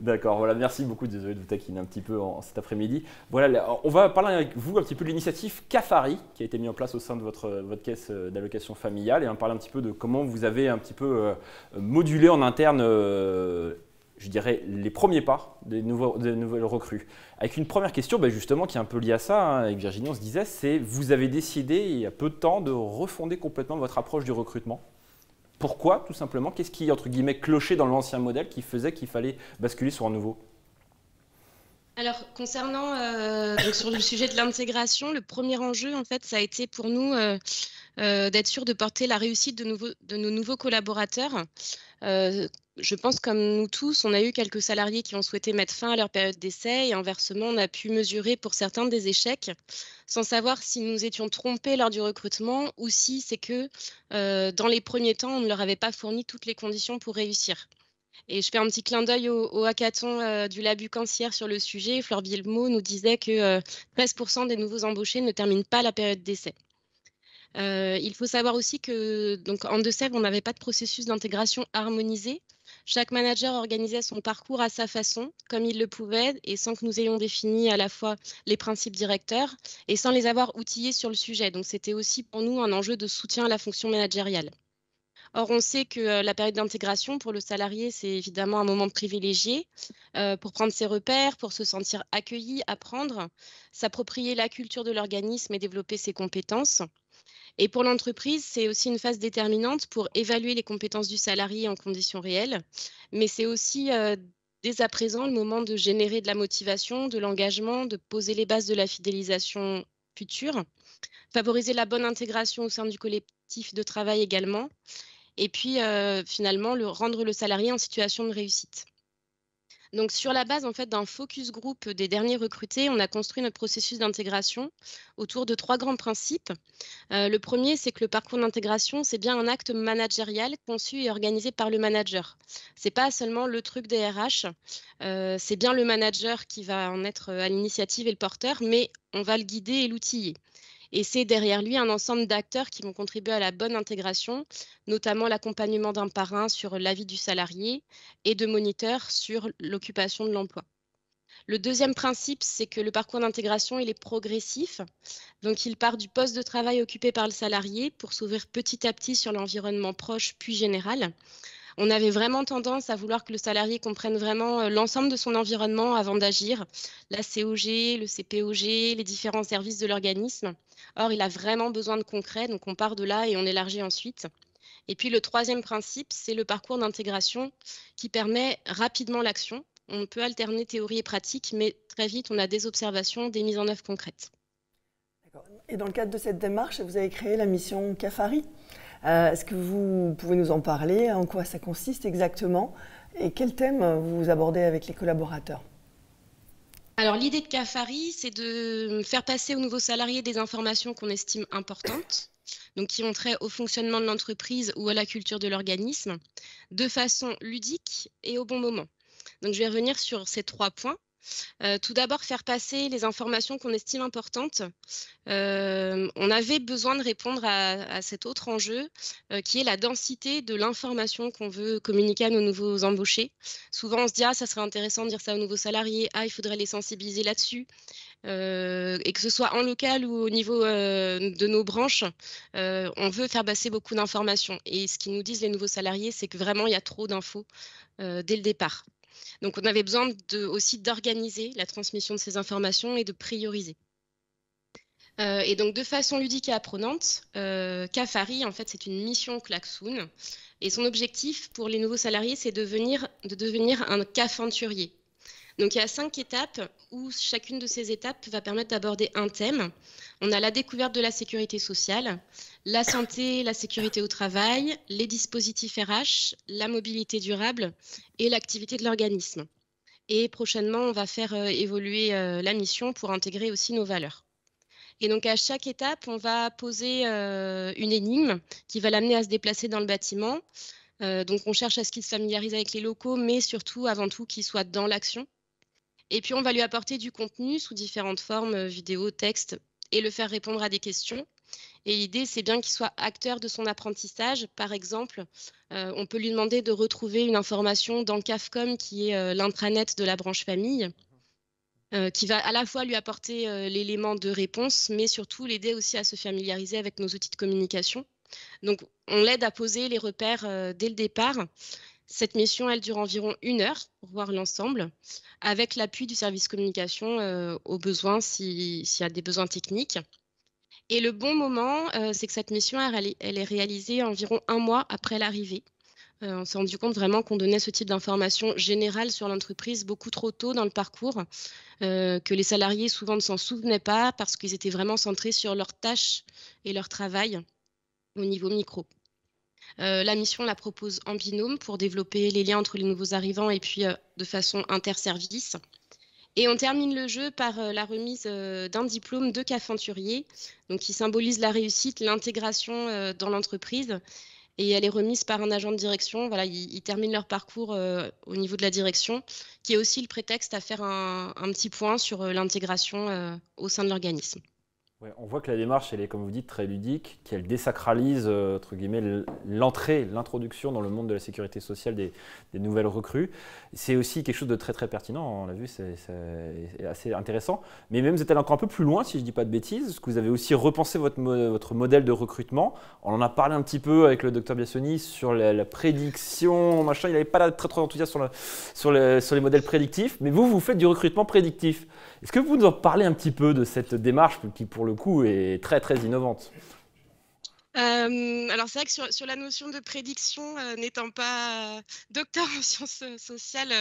D'accord, voilà, merci beaucoup. Désolé de vous taquiner un petit peu cet après-midi. Voilà, on va parler avec vous un petit peu de l'initiative CAFARI qui a été mise en place au sein de votre caisse d'allocation familiale et on va parler un petit peu de comment vous avez un petit peu modulé en interne, je dirais, les premiers pas des nouvelles recrues. Avec une première question, justement, qui est un peu liée à ça, hein, avec Virginie, on se disait, c'est vous avez décidé il y a peu de temps de refonder complètement votre approche du recrutement. Pourquoi, tout simplement? Qu'est-ce qui, entre guillemets, clochait dans l'ancien modèle qui faisait qu'il fallait basculer sur un nouveau? Alors, concernant donc sur le sujet de l'intégration, le premier enjeu, en fait, ça a été pour nous d'être sûr de porter la réussite de nos nouveaux collaborateurs. Je pense, comme nous tous, on a eu quelques salariés qui ont souhaité mettre fin à leur période d'essai et inversement, on a pu mesurer pour certains des échecs sans savoir si nous étions trompés lors du recrutement ou si c'est que dans les premiers temps, on ne leur avait pas fourni toutes les conditions pour réussir. Et je fais un petit clin d'œil au hackathon du Labucantière sur le sujet. Fleur Villemot nous disait que 13% des nouveaux embauchés ne terminent pas la période d'essai. Il faut savoir aussi que donc, en Deux-Sèvres, on n'avait pas de processus d'intégration harmonisé. Chaque manager organisait son parcours à sa façon, comme il le pouvait, et sans que nous ayons défini à la fois les principes directeurs et sans les avoir outillés sur le sujet. Donc c'était aussi pour nous un enjeu de soutien à la fonction managériale. Or, on sait que la période d'intégration pour le salarié, c'est évidemment un moment privilégié pour prendre ses repères, pour se sentir accueilli, apprendre, s'approprier la culture de l'organisme et développer ses compétences. Et pour l'entreprise, c'est aussi une phase déterminante pour évaluer les compétences du salarié en conditions réelles, mais c'est aussi dès à présent le moment de générer de la motivation, de l'engagement, de poser les bases de la fidélisation future, favoriser la bonne intégration au sein du collectif de travail également, et puis finalement rendre le salarié en situation de réussite. Donc, sur la base en fait, d'un focus group des derniers recrutés, on a construit notre processus d'intégration autour de 3 grands principes. Le premier, c'est que le parcours d'intégration, c'est bien un acte managérial conçu et organisé par le manager. Ce n'est pas seulement le truc des RH, c'est bien le manager qui va en être à l'initiative et le porteur, mais on va le guider et l'outiller. Et c'est derrière lui un ensemble d'acteurs qui vont contribuer à la bonne intégration, notamment l'accompagnement d'un parrain sur l'avis du salarié et de moniteurs sur l'occupation de l'emploi. Le deuxième principe, c'est que le parcours d'intégration, il est progressif. Donc, il part du poste de travail occupé par le salarié pour s'ouvrir petit à petit sur l'environnement proche puis général. On avait vraiment tendance à vouloir que le salarié comprenne vraiment l'ensemble de son environnement avant d'agir, la COG, le CPOG, les différents services de l'organisme. Or, il a vraiment besoin de concret, donc on part de là et on élargit ensuite. Et puis le troisième principe, c'est le parcours d'intégration qui permet rapidement l'action. On peut alterner théorie et pratique, mais très vite, on a des observations, des mises en œuvre concrètes. Et dans le cadre de cette démarche, vous avez créé la mission Cafari. Est-ce que vous pouvez nous en parler? En quoi ça consiste exactement? Et quels thèmes vous abordez avec les collaborateurs? Alors, l'idée de Cafari, c'est de faire passer aux nouveaux salariés des informations qu'on estime importantes, donc qui ont trait au fonctionnement de l'entreprise ou à la culture de l'organisme, de façon ludique et au bon moment. Donc, je vais revenir sur ces 3 points. Tout d'abord, faire passer les informations qu'on estime importantes. On avait besoin de répondre à cet autre enjeu qui est la densité de l'information qu'on veut communiquer à nos nouveaux embauchés. Souvent, on se dit « Ah, ça serait intéressant de dire ça aux nouveaux salariés. Ah, il faudrait les sensibiliser là-dessus. » Et que ce soit en local ou au niveau de nos branches, on veut faire passer beaucoup d'informations. Et ce qu'ils nous disent les nouveaux salariés, c'est que vraiment, il y a trop d'infos dès le départ. Donc, on avait besoin aussi d'organiser la transmission de ces informations et de prioriser. Et donc, de façon ludique et apprenante, Cafari, en fait, c'est une mission Klaxoon. Et son objectif pour les nouveaux salariés, c'est de devenir un cafanturier. Donc, il y a 5 étapes où chacune de ces étapes va permettre d'aborder un thème. On a la découverte de la sécurité sociale, la santé, la sécurité au travail, les dispositifs RH, la mobilité durable et l'activité de l'organisme. Et prochainement, on va faire évoluer la mission pour intégrer aussi nos valeurs. Et donc, à chaque étape, on va poser une énigme qui va l'amener à se déplacer dans le bâtiment. Donc, on cherche à ce qu'il se familiarise avec les locaux, mais surtout, avant tout, qu'il soit dans l'action. Et puis, on va lui apporter du contenu sous différentes formes, vidéo, texte, et le faire répondre à des questions. Et l'idée, c'est bien qu'il soit acteur de son apprentissage. Par exemple, on peut lui demander de retrouver une information dans CAFCOM, qui est l'intranet de la branche famille, qui va à la fois lui apporter l'élément de réponse, mais surtout l'aider aussi à se familiariser avec nos outils de communication. Donc, on l'aide à poser les repères dès le départ. Cette mission, elle dure environ 1 heure pour voir l'ensemble, avec l'appui du service communication au besoin s'il y a des besoins techniques. Et le bon moment, c'est que cette mission, elle est réalisée environ 1 mois après l'arrivée. On s'est rendu compte vraiment qu'on donnait ce type d'informations générales sur l'entreprise beaucoup trop tôt dans le parcours, que les salariés souvent ne s'en souvenaient pas parce qu'ils étaient vraiment centrés sur leurs tâches et leur travail au niveau micro. La mission la propose en binôme pour développer les liens entre les nouveaux arrivants et puis de façon interservice. Et on termine le jeu par la remise d'un diplôme de cafanturier, donc qui symbolise la réussite, l'intégration dans l'entreprise. Et elle est remise par un agent de direction. Voilà, ils terminent leur parcours au niveau de la direction, qui est aussi le prétexte à faire un petit point sur l'intégration au sein de l'organisme. Ouais, on voit que la démarche, elle est, comme vous dites, très ludique, qu'elle désacralise, entre guillemets, l'entrée, l'introduction dans le monde de la sécurité sociale des nouvelles recrues. C'est aussi quelque chose de très, très pertinent, on l'a vu, c'est assez intéressant. Mais même, vous êtes allé encore un peu plus loin, si je ne dis pas de bêtises, parce que vous avez aussi repensé votre modèle de recrutement. On en a parlé un petit peu avec le docteur Biassoni sur la prédiction, machin. Il n'avait pas l'air très enthousiaste sur les modèles prédictifs, mais vous faites du recrutement prédictif. Est-ce que vous nous en parlez un petit peu de cette démarche qui, pour le coup, est très, très innovante? Alors, c'est vrai que sur la notion de prédiction, n'étant pas docteur en sciences sociales,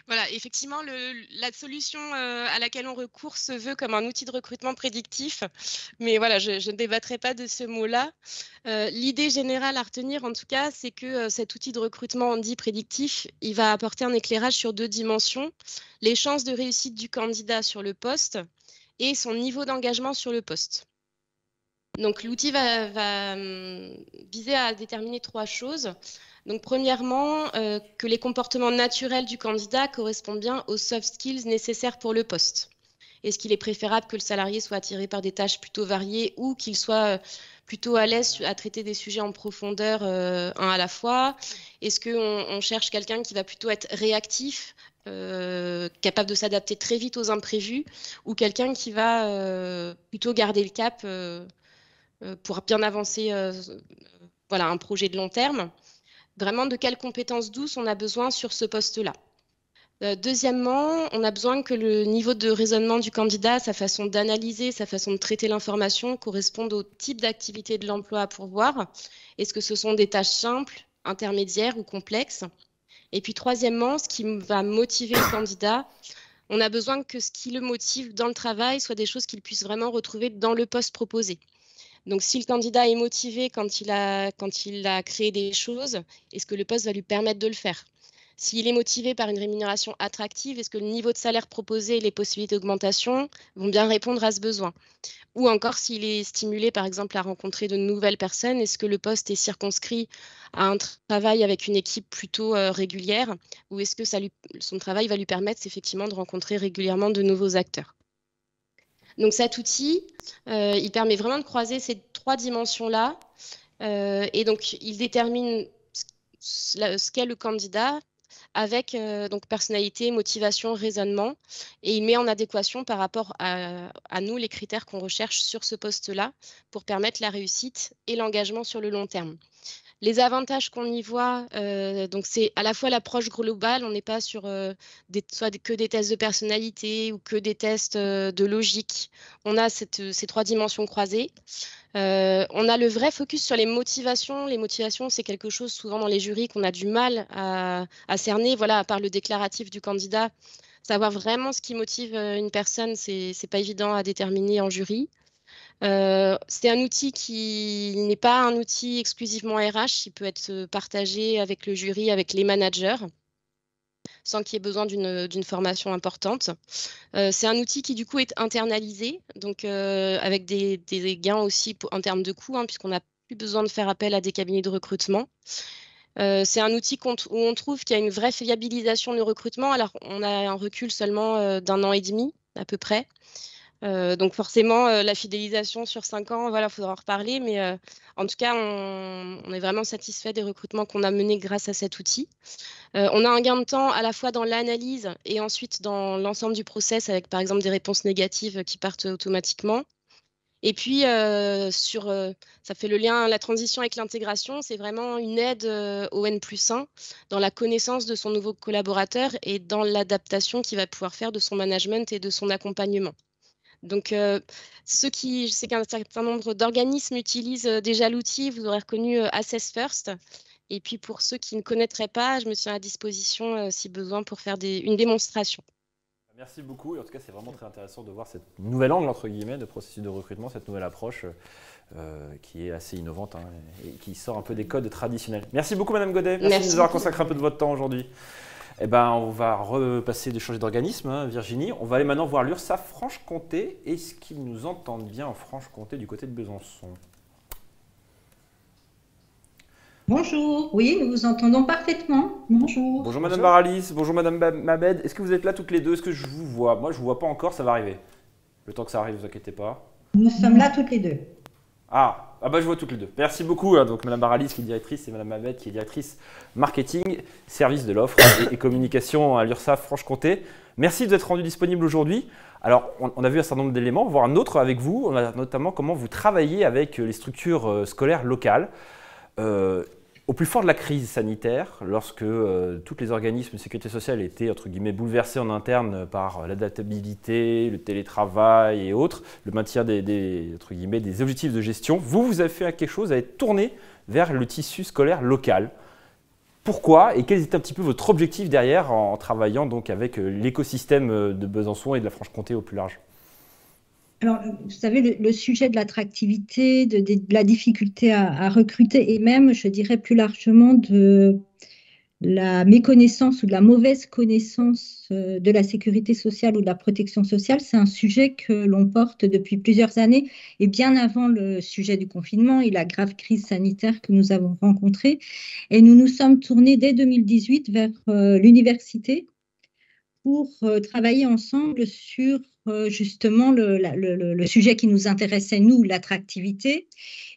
voilà, effectivement, la solution à laquelle on recourt se veut comme un outil de recrutement prédictif. Mais voilà, je ne débattrai pas de ce mot-là. L'idée générale à retenir, en tout cas, c'est que cet outil de recrutement dit prédictif, il va apporter un éclairage sur 2 dimensions. Les chances de réussite du candidat sur le poste et son niveau d'engagement sur le poste. Donc, l'outil va viser à déterminer 3 choses. Donc, premièrement, que les comportements naturels du candidat correspondent bien aux soft skills nécessaires pour le poste. Est-ce qu'il est préférable que le salarié soit attiré par des tâches plutôt variées ou qu'il soit plutôt à l'aise à traiter des sujets en profondeur un à la fois? Est-ce qu'on cherche quelqu'un qui va plutôt être réactif, capable de s'adapter très vite aux imprévus, ou quelqu'un qui va plutôt garder le cap pour bien avancer voilà, un projet de long terme? Vraiment, de quelles compétences douces on a besoin sur ce poste-là? Deuxièmement, on a besoin que le niveau de raisonnement du candidat, sa façon d'analyser, sa façon de traiter l'information correspondent au type d'activité de l'emploi à pourvoir. Est-ce que ce sont des tâches simples, intermédiaires ou complexes? Et puis troisièmement, ce qui va motiver le candidat, On a besoin que ce qui le motive dans le travail soit des choses qu'il puisse vraiment retrouver dans le poste proposé. Donc, si le candidat est motivé quand il a créé des choses, est-ce que le poste va lui permettre de le faire? S'il est motivé par une rémunération attractive, est-ce que le niveau de salaire proposé et les possibilités d'augmentation vont bien répondre à ce besoin? Ou encore, s'il est stimulé, par exemple, à rencontrer de nouvelles personnes, est-ce que le poste est circonscrit à un travail avec une équipe plutôt régulière? Ou est-ce que son travail va lui permettre effectivement de rencontrer régulièrement de nouveaux acteurs? Donc cet outil, il permet vraiment de croiser ces 3 dimensions-là. Et donc, il détermine ce qu'est le candidat avec donc personnalité, motivation, raisonnement. Et il met en adéquation par rapport à nous les critères qu'on recherche sur ce poste-là pour permettre la réussite et l'engagement sur le long terme. Les avantages qu'on y voit, donc c'est à la fois l'approche globale, on n'est pas sur que des tests de personnalité ou que des tests de logique. On a ces 3 dimensions croisées. On a le vrai focus sur les motivations. Les motivations, c'est quelque chose souvent dans les jurys qu'on a du mal à cerner. Voilà, à part le déclaratif du candidat, savoir vraiment ce qui motive une personne, c'est pas évident à déterminer en jury. C'est un outil qui n'est pas un outil exclusivement RH, il peut être partagé avec le jury, avec les managers, sans qu'il y ait besoin d'une formation importante. C'est un outil qui du coup est internalisé, donc avec des gains aussi en termes de coûts, puisqu'on n'a plus besoin de faire appel à des cabinets de recrutement. C'est un outil où on trouve qu'il y a une vraie fiabilisation du recrutement. Alors, on a un recul seulement d'1 an et demi à peu près. Donc forcément, la fidélisation sur 5 ans, voilà, il faudra en reparler. Mais en tout cas, on est vraiment satisfait des recrutements qu'on a menés grâce à cet outil. On a un gain de temps à la fois dans l'analyse et ensuite dans l'ensemble du process avec, par exemple, des réponses négatives qui partent automatiquement. Et puis, ça fait le lien, la transition avec l'intégration, c'est vraiment une aide au N+1 dans la connaissance de son nouveau collaborateur et dans l'adaptation qu'il va pouvoir faire de son management et de son accompagnement. Donc, je sais qu'un certain nombre d'organismes utilisent déjà l'outil. Vous aurez reconnu Assess First. Et puis, pour ceux qui ne connaîtraient pas, je me tiens à disposition si besoin pour faire une démonstration. Merci beaucoup. Et en tout cas, c'est vraiment très intéressant de voir cette nouvelle angle, entre guillemets, de processus de recrutement, cette nouvelle approche qui est assez innovante et qui sort un peu des codes traditionnels. Merci beaucoup, Madame Godet. Merci de nous avoir consacré un peu de votre temps aujourd'hui. Eh ben, on va repasser de changer d'organisme, Virginie. On va aller maintenant voir l'URSSAF Franche-Comté. Est-ce qu'ils nous entendent bien en Franche-Comté du côté de Besançon? Bonjour, oui, nous vous entendons parfaitement. Bonjour. Bonjour Madame Baralis, bonjour Madame Mabed. Est-ce que vous êtes là toutes les deux? Est-ce que je vous vois? Moi, je ne vous vois pas encore, ça va arriver. Le temps que ça arrive, ne vous inquiétez pas. Nous sommes là toutes les deux. Ah bah je vois toutes les deux. Merci beaucoup. Donc Madame Baralis qui est directrice et Madame Mabed qui est directrice marketing, service de l'offre et communication à l'URSSAF Franche-Comté. Merci d'être rendu disponible aujourd'hui. Alors on a vu un certain nombre d'éléments, on va voir un autre avec vous. On a notamment comment vous travaillez avec les structures scolaires locales. Au plus fort de la crise sanitaire, lorsque tous les organismes de sécurité sociale étaient entre guillemets bouleversés en interne par l'adaptabilité, le télétravail et autres, le maintien entre guillemets, des objectifs de gestion, vous avez fait quelque chose, vous avez tourné vers le tissu scolaire local. Pourquoi et quel était un petit peu votre objectif derrière en travaillant donc avec l'écosystème de Besançon et de la Franche-Comté au plus large? Alors, vous savez, le sujet de l'attractivité, de la difficulté à recruter et même, je dirais plus largement, de la méconnaissance ou de la mauvaise connaissance de la sécurité sociale ou de la protection sociale, c'est un sujet que l'on porte depuis plusieurs années et bien avant le sujet du confinement et la grave crise sanitaire que nous avons rencontrée. Et nous nous sommes tournés dès 2018 vers l'université pour travailler ensemble sur justement le sujet qui nous intéressait, nous, l'attractivité,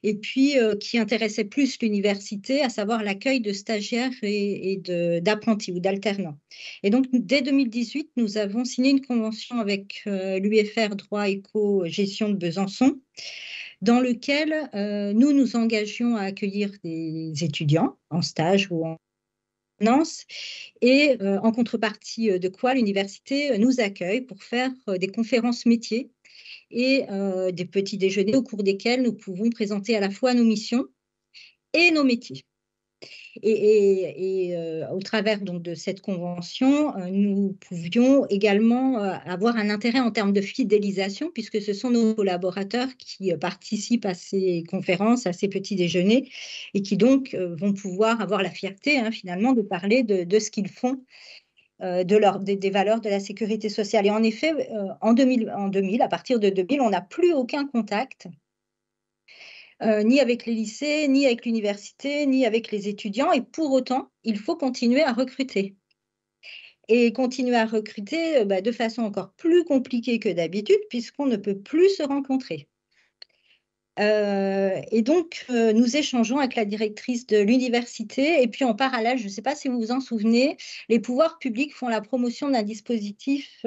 et puis qui intéressait plus l'université, à savoir l'accueil de stagiaires et d'apprentis ou d'alternants. Et donc, dès 2018, nous avons signé une convention avec l'UFR Droit Éco Gestion de Besançon, dans lequel nous nous engagions à accueillir des étudiants en stage ou en et en contrepartie de quoi l'université nous accueille pour faire des conférences métiers et des petits déjeuners au cours desquels nous pouvons présenter à la fois nos missions et nos métiers. Au travers donc, de cette convention, nous pouvions également avoir un intérêt en termes de fidélisation, puisque ce sont nos collaborateurs qui participent à ces conférences, à ces petits déjeuners, et qui donc vont pouvoir avoir la fierté finalement de parler de ce qu'ils font, des valeurs de la sécurité sociale. Et en effet, en 2000, à partir de 2000, on n'a plus aucun contact, ni avec les lycées, ni avec l'université, ni avec les étudiants. Et pour autant, il faut continuer à recruter. Et continuer à recruter de façon encore plus compliquée que d'habitude, puisqu'on ne peut plus se rencontrer. Et donc, nous échangeons avec la directrice de l'université. Et puis, en parallèle, je ne sais pas si vous vous en souvenez, les pouvoirs publics font la promotion d'un dispositif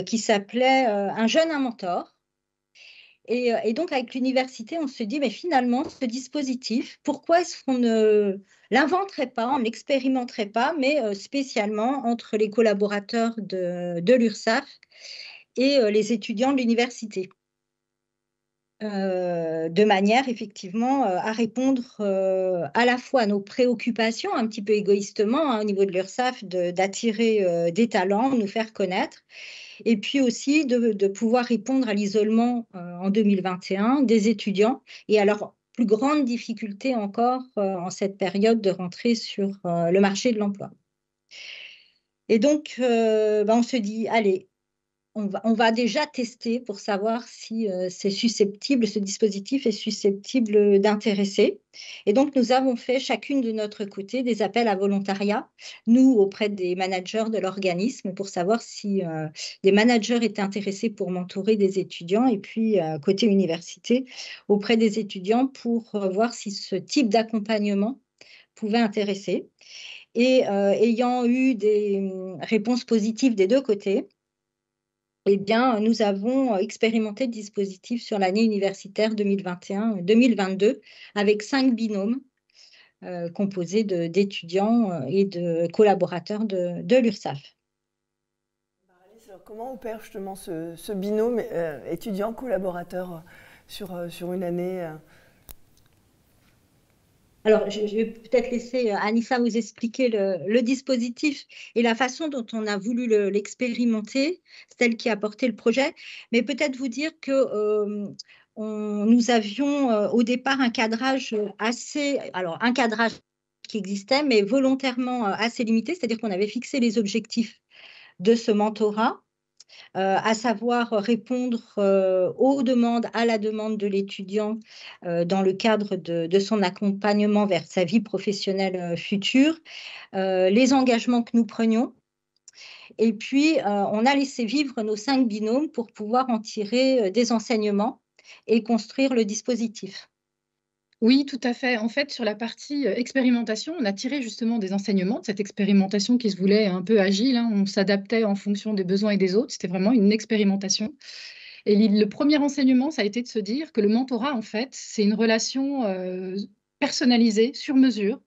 qui s'appelait Un jeune, un mentor. Et donc, avec l'université, on se dit, mais finalement, ce dispositif, pourquoi est-ce qu'on ne l'inventerait pas, on ne l'expérimenterait pas, mais spécialement entre les collaborateurs de l'URSSAF et les étudiants de l'université, de manière effectivement à répondre à la fois à nos préoccupations, un petit peu égoïstement au niveau de l'URSSAF, d'attirer des talents, nous faire connaître, et puis aussi de pouvoir répondre à l'isolement en 2021 des étudiants et à leur plus grande difficulté encore en cette période de rentrer sur le marché de l'emploi. Et donc, on se dit, allez, on va déjà tester pour savoir si c'est susceptible, ce dispositif est susceptible d'intéresser. Et donc, nous avons fait chacune de notre côté des appels à volontariat, nous auprès des managers de l'organisme, pour savoir si des managers étaient intéressés pour mentorer des étudiants, et puis côté université, auprès des étudiants pour voir si ce type d'accompagnement pouvait intéresser. Et ayant eu des réponses positives des deux côtés, eh bien, nous avons expérimenté le dispositif sur l'année universitaire 2021-2022 avec 5 binômes composés d'étudiants et de collaborateurs de l'URSSAF. Alors, comment opère justement ce binôme étudiant-collaborateur sur une année Alors, je vais peut-être laisser Anissa vous expliquer le dispositif et la façon dont on a voulu l'expérimenter, celle qui a porté le projet, mais peut-être vous dire que nous avions au départ un cadrage un cadrage qui existait, mais volontairement assez limité, c'est-à-dire qu'on avait fixé les objectifs de ce mentorat, à savoir répondre à la demande de l'étudiant dans le cadre de son accompagnement vers sa vie professionnelle future, les engagements que nous prenions. Et puis, on a laissé vivre nos 5 binômes pour pouvoir en tirer des enseignements et construire le dispositif. Oui, tout à fait. En fait, sur la partie expérimentation, on a tiré justement des enseignements de cette expérimentation qui se voulait un peu agile. On s'adaptait en fonction des besoins et des autres. C'était vraiment une expérimentation. Et le premier enseignement, ça a été de se dire que le mentorat, en fait, c'est une relation personnalisée, sur mesure.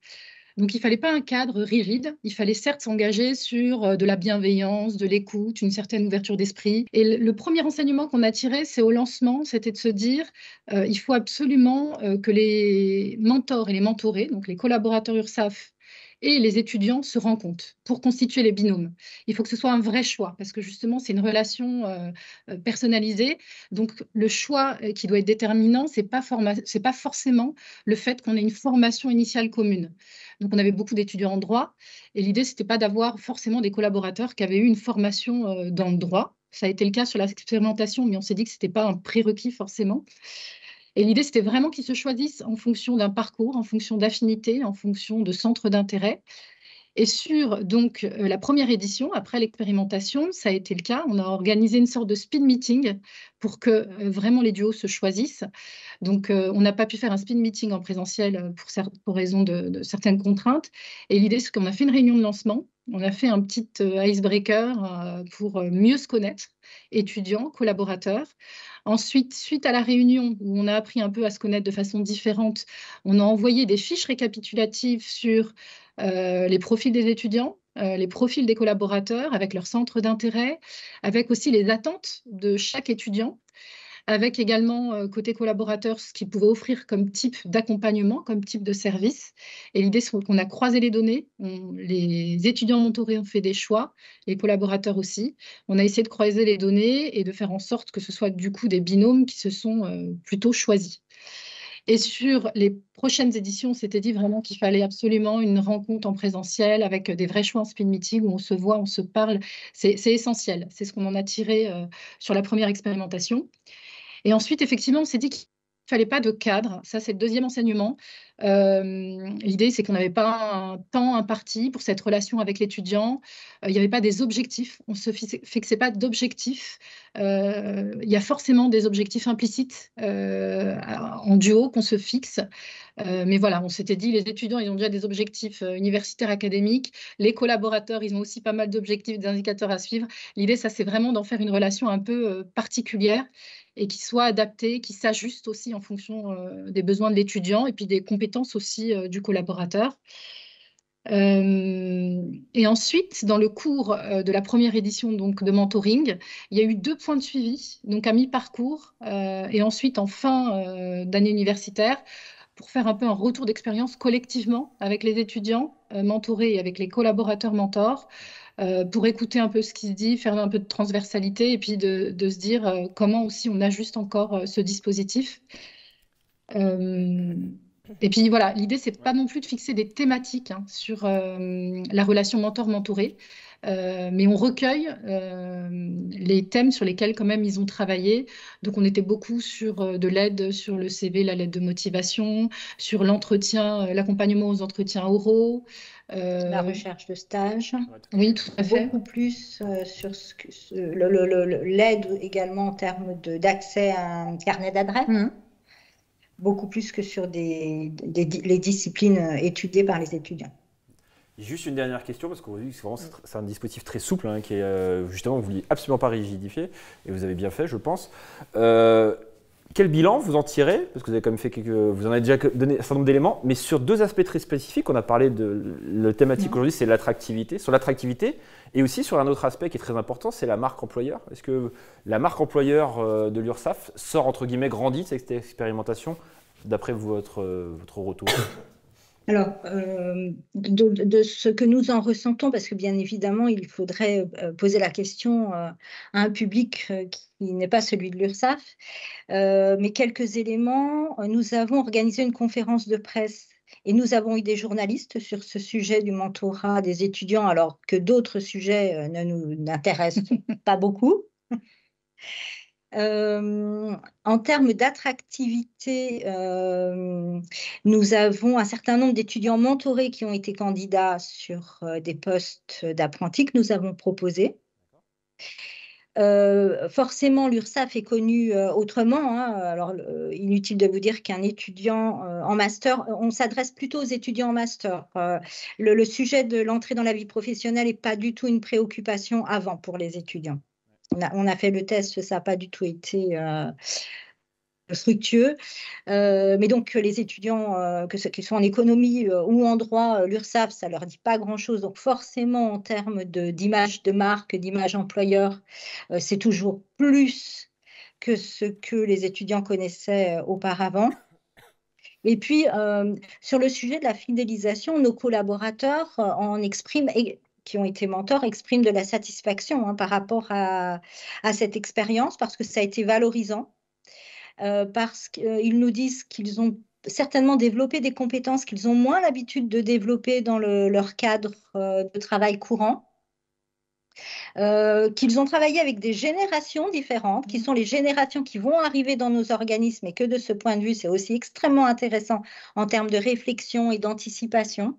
Donc, il ne fallait pas un cadre rigide. Il fallait certes s'engager sur de la bienveillance, de l'écoute, une certaine ouverture d'esprit. Et le premier enseignement qu'on a tiré, c'est au lancement, c'était de se dire il faut absolument que les mentors et les mentorés, donc les collaborateurs URSSAF et les étudiants se rencontrent pour constituer les binômes. Il faut que ce soit un vrai choix parce que justement, c'est une relation personnalisée. Donc, le choix qui doit être déterminant, c'est pas forcément le fait qu'on ait une formation initiale commune. Donc, on avait beaucoup d'étudiants en droit et l'idée, c'était pas d'avoir forcément des collaborateurs qui avaient eu une formation dans le droit. Ça a été le cas sur l'expérimentation, mais on s'est dit que c'était pas un prérequis forcément. Et l'idée, c'était vraiment qu'ils se choisissent en fonction d'un parcours, en fonction d'affinités, en fonction de centres d'intérêt. Et sur donc la première édition, après l'expérimentation, ça a été le cas. On a organisé une sorte de speed meeting pour que vraiment les duos se choisissent. Donc, on n'a pas pu faire un speed meeting en présentiel pour raison de certaines contraintes. Et l'idée, c'est qu'on a fait une réunion de lancement. On a fait un petit icebreaker pour mieux se connaître, étudiants, collaborateurs. Ensuite, suite à la réunion où on a appris un peu à se connaître de façon différente, on a envoyé des fiches récapitulatives sur les profils des étudiants, les profils des collaborateurs avec leur centre d'intérêt, avec aussi les attentes de chaque étudiant. avec également côté collaborateur ce qu'ils pouvaient offrir comme type d'accompagnement, comme type de service. Et l'idée, c'est qu'on a croisé les données, les étudiants mentorés ont fait des choix, les collaborateurs aussi. On a essayé de croiser les données et de faire en sorte que ce soit du coup des binômes qui se sont plutôt choisis. Et sur les prochaines éditions, on s'était dit vraiment qu'il fallait absolument une rencontre en présentiel avec des vrais choix en speed meeting où on se voit, on se parle. C'est essentiel. C'est ce qu'on en a tiré sur la première expérimentation. Et ensuite, effectivement, on s'est dit qu'il ne fallait pas de cadre. Ça, c'est le deuxième enseignement. L'idée, c'est qu'on n'avait pas un temps imparti pour cette relation avec l'étudiant. Il n'y avait pas des objectifs. On ne se fixait pas d'objectifs. Il y a forcément des objectifs implicites en duo qu'on se fixe. Mais voilà, on s'était dit, les étudiants, ils ont déjà des objectifs universitaires académiques. Les collaborateurs, ils ont aussi pas mal d'objectifs, d'indicateurs à suivre. L'idée, ça, c'est vraiment d'en faire une relation un peu particulière et qui soit adaptée, qui s'ajuste aussi en fonction des besoins de l'étudiant et puis des compétences aussi du collaborateur. Et ensuite, dans le cours de la première édition donc, de mentoring, il y a eu 2 points de suivi, donc à mi-parcours et ensuite en fin d'année universitaire, pour faire un peu un retour d'expérience collectivement avec les étudiants mentorés et avec les collaborateurs mentors, pour écouter un peu ce qui se dit, faire un peu de transversalité et puis de se dire comment aussi on ajuste encore ce dispositif. Et puis voilà, l'idée, c'est pas non plus de fixer des thématiques sur la relation mentor-mentoré, mais on recueille les thèmes sur lesquels quand même ils ont travaillé. Donc on était beaucoup sur de l'aide sur le CV, la lettre de motivation, sur l'entretien, l'accompagnement aux entretiens oraux. La recherche de stage. Oui, tout à fait. Beaucoup plus sur l'aide également en termes d'accès à un carnet d'adresses. Beaucoup plus que sur les disciplines étudiées par les étudiants. Juste une dernière question, parce qu'on dit que c'est un dispositif très souple, qui est justement, vous ne vouliez absolument pas rigidifier, et vous avez bien fait, je pense. Quel bilan vous en tirez? Parce que vous avez quand même fait vous en avez déjà donné un certain nombre d'éléments, mais sur 2 aspects très spécifiques. On a parlé de la thématique aujourd'hui, c'est l'attractivité. Sur l'attractivité, et aussi sur un autre aspect qui est très important, c'est la marque employeur. Est-ce que la marque employeur de l'URSSAF sort, entre guillemets, grandie de cette expérimentation, d'après votre retour? Alors, de ce que nous en ressentons, parce que bien évidemment, il faudrait poser la question à un public qui n'est pas celui de l'URSSAF, mais quelques éléments. Nous avons organisé une conférence de presse et nous avons eu des journalistes sur ce sujet du mentorat des étudiants, alors que d'autres sujets ne nous intéressent pas beaucoup. En termes d'attractivité, nous avons un certain nombre d'étudiants mentorés qui ont été candidats sur des postes d'apprentis que nous avons proposés. Forcément, l'URSSAF est connue autrement. Alors, inutile de vous dire qu'un étudiant en master, on s'adresse plutôt aux étudiants en master. Le sujet de l'entrée dans la vie professionnelle n'est pas du tout une préoccupation avant pour les étudiants. On a fait le test, ça n'a pas du tout été fructueux. Mais donc, les étudiants, qu'ils soient en économie ou en droit, l'URSSAF, ça ne leur dit pas grand-chose. Donc, forcément, en termes d'image de marque, d'image employeur, c'est toujours plus que ce que les étudiants connaissaient auparavant. Et puis, sur le sujet de la fidélisation, nos collaborateurs en expriment... qui ont été mentors, expriment de la satisfaction par rapport à cette expérience, parce que ça a été valorisant, parce qu'ils nous disent qu'ils ont certainement développé des compétences qu'ils ont moins l'habitude de développer dans leur cadre de travail courant, qu'ils ont travaillé avec des générations différentes, qui sont les générations qui vont arriver dans nos organismes, et que de ce point de vue, c'est aussi extrêmement intéressant en termes de réflexion et d'anticipation.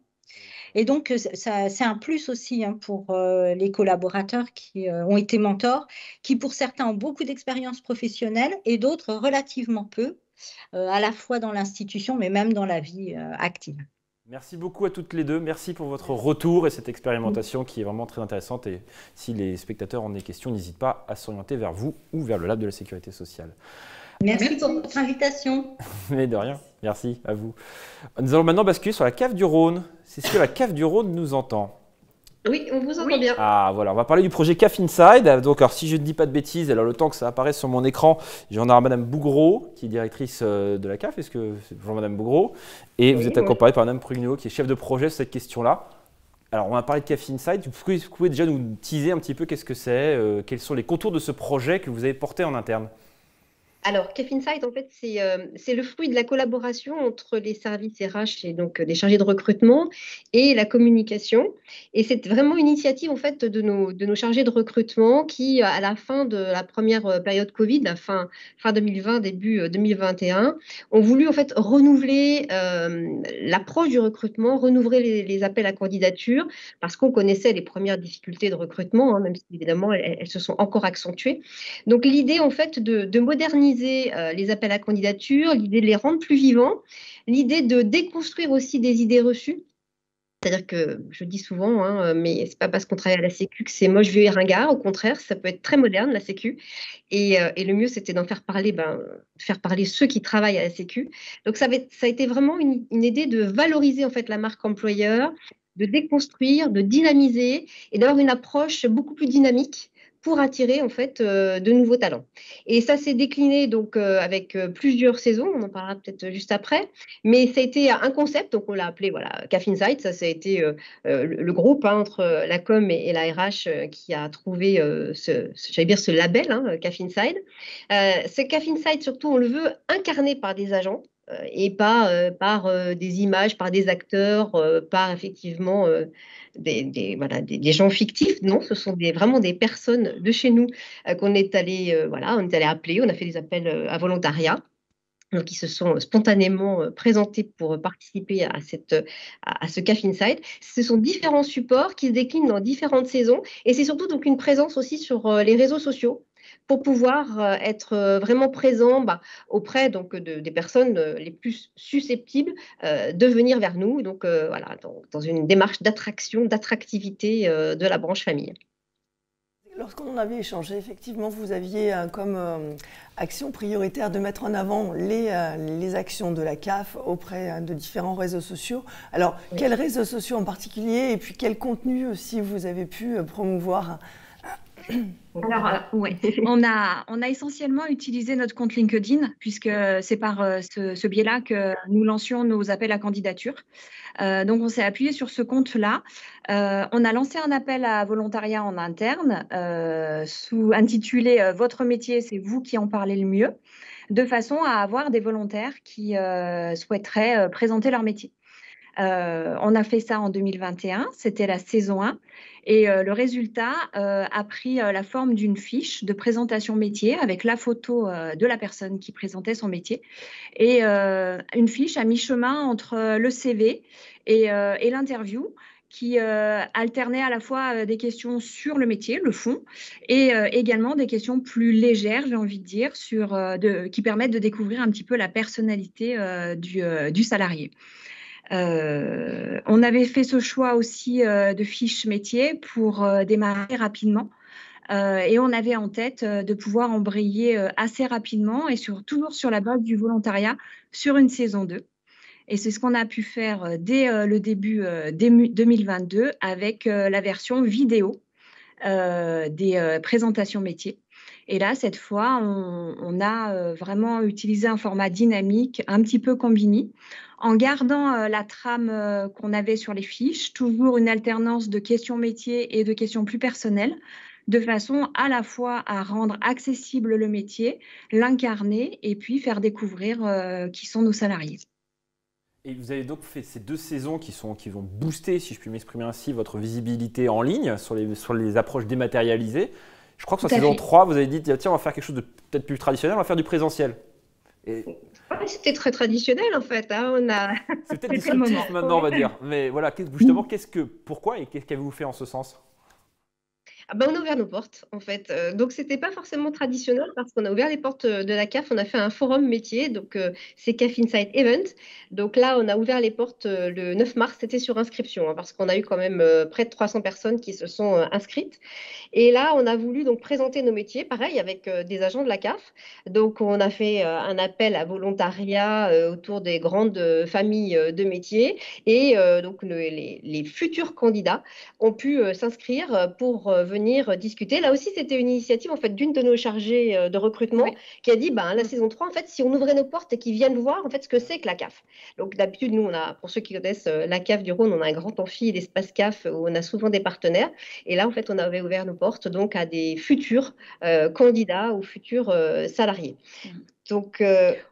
Et donc, c'est un plus aussi pour les collaborateurs qui ont été mentors, qui pour certains ont beaucoup d'expérience professionnelle et d'autres relativement peu, à la fois dans l'institution, mais même dans la vie active. Merci beaucoup à toutes les deux. Merci pour votre retour et cette expérimentation qui est vraiment très intéressante. Et si les spectateurs ont des questions, n'hésitez pas à s'orienter vers vous ou vers le Lab de la Sécurité sociale. Merci pour votre invitation. Mais de rien, merci à vous. Nous allons maintenant basculer sur la CAF du Rhône. C'est ce que la CAF du Rhône nous entend. Oui, on vous entend Oui. bien. Ah voilà, on va parler du projet CAF Inside. Donc, alors, si je ne dis pas de bêtises, alors le temps que ça apparaisse sur mon écran, j'en ai Madame Bougreau, qui est directrice de la CAF. Est-ce que c'est bonjour Madame Bougreau? Et vous Oui, êtes accompagnée par Madame Prugno, qui est chef de projet sur cette question-là. Alors, on va parler de CAF Inside. Vous pouvez déjà nous teaser un petit peu qu'est-ce que c'est, quels sont les contours de ce projet que vous avez porté en interne? Alors, CAF Insight, en fait, c'est le fruit de la collaboration entre les services RH et donc les chargés de recrutement et la communication. Et c'est vraiment une initiative, en fait, de nos chargés de recrutement qui, à la fin de la première période Covid, la fin 2020, début 2021, ont voulu, en fait, renouveler l'approche du recrutement, renouveler les appels à candidature, parce qu'on connaissait les premières difficultés de recrutement, hein, même si, évidemment, elles se sont encore accentuées. Donc, l'idée, en fait, de moderniser les appels à candidature, l'idée de les rendre plus vivants, l'idée de déconstruire aussi des idées reçues. C'est-à-dire que je dis souvent, hein, mais c'est pas parce qu'on travaille à la Sécu que c'est moche, vieux et ringard. Au contraire, ça peut être très moderne, la Sécu. Et le mieux, c'était faire parler ceux qui travaillent à la Sécu. Donc, ça a été vraiment une idée de valoriser en fait la marque employeur, de déconstruire, de dynamiser et d'avoir une approche beaucoup plus dynamique pour attirer en fait de nouveaux talents. Et ça s'est décliné donc avec plusieurs saisons, on en parlera peut-être juste après, mais ça a été un concept, donc on l'a appelé voilà, CAF Insight, ça a été le groupe hein, entre la com et la RH qui a trouvé ce label, hein, CAF Insight. Ce CAF Insight, surtout, on le veut incarné par des agents et pas par des images, par des acteurs, par effectivement des gens fictifs. Non, ce sont vraiment des personnes de chez nous qu'on est allé appeler. On a fait des appels à volontariat. Donc, ils se sont spontanément présentés pour participer à ce CAF Insight. Ce sont différents supports qui se déclinent dans différentes saisons. Et c'est surtout donc une présence aussi sur les réseaux sociaux pour pouvoir être vraiment présent auprès donc, des personnes les plus susceptibles de venir vers nous. Donc, voilà, dans une démarche d'attraction, d'attractivité de la branche famille. Lorsqu'on en avait échangé, effectivement, vous aviez comme action prioritaire de mettre en avant les actions de la CAF auprès de différents réseaux sociaux. Alors, oui. Quels réseaux sociaux en particulier et puis quel contenu aussi vous avez pu promouvoir? Alors, ouais. on a essentiellement utilisé notre compte LinkedIn, puisque c'est par ce biais-là que nous lancions nos appels à candidature. Donc, on s'est appuyé sur ce compte-là. On a lancé un appel à volontariat en interne, intitulé « Votre métier, c'est vous qui en parlez le mieux », de façon à avoir des volontaires qui souhaiteraient présenter leur métier. On a fait ça en 2021, c'était la saison 1. Et le résultat a pris la forme d'une fiche de présentation métier avec la photo de la personne qui présentait son métier et une fiche à mi-chemin entre le CV et l'interview qui alternait à la fois des questions sur le métier, le fond, et également des questions plus légères, j'ai envie de dire, qui permettent de découvrir un petit peu la personnalité du salarié. On avait fait ce choix aussi de fiches métiers pour démarrer rapidement et on avait en tête de pouvoir embrayer assez rapidement et toujours sur la base du volontariat sur une saison 2. Et c'est ce qu'on a pu faire dès le début 2022 avec la version vidéo des présentations métiers. Et là, cette fois, on a vraiment utilisé un format dynamique, un petit peu Combini, en gardant la trame qu'on avait sur les fiches, toujours une alternance de questions métiers et de questions plus personnelles, de façon à la fois à rendre accessible le métier, l'incarner et puis faire découvrir qui sont nos salariés. Et vous avez donc fait ces 2 saisons qui vont booster, si je puis m'exprimer ainsi, votre visibilité en ligne sur les approches dématérialisées. Je crois que sur la saison 3, vous avez dit, tiens, on va faire quelque chose de peut-être plus traditionnel, on va faire du présentiel. C'était très traditionnel en fait. Hein. C'est peut-être disruptif maintenant, on va dire. Mais voilà, justement, pourquoi et qu'est-ce qu'avez-vous fait en ce sens ? On a ouvert nos portes, en fait. Donc, ce n'était pas forcément traditionnel parce qu'on a ouvert les portes de la CAF. On a fait un forum métier, donc c'est CAF Insight Event. Donc là, on a ouvert les portes le 9 mars. C'était sur inscription, parce qu'on a eu quand même près de 300 personnes qui se sont inscrites. Et là, on a voulu donc présenter nos métiers, pareil, avec des agents de la CAF. Donc, on a fait un appel à volontariat autour des grandes familles de métiers. Et donc, les futurs candidats ont pu s'inscrire pour venir discuter. Là aussi, c'était une initiative en fait d'une de nos chargées de recrutement qui a dit la saison 3, en fait, si on ouvrait nos portes et qu'ils viennent voir en fait ce que c'est que la CAF. Donc d'habitude, nous, on a, pour ceux qui connaissent la CAF du Rhône, on a un grand amphi, l'espace CAF où on a souvent des partenaires. Et là, en fait, on avait ouvert nos portes donc à des futurs candidats ou futurs salariés. Donc,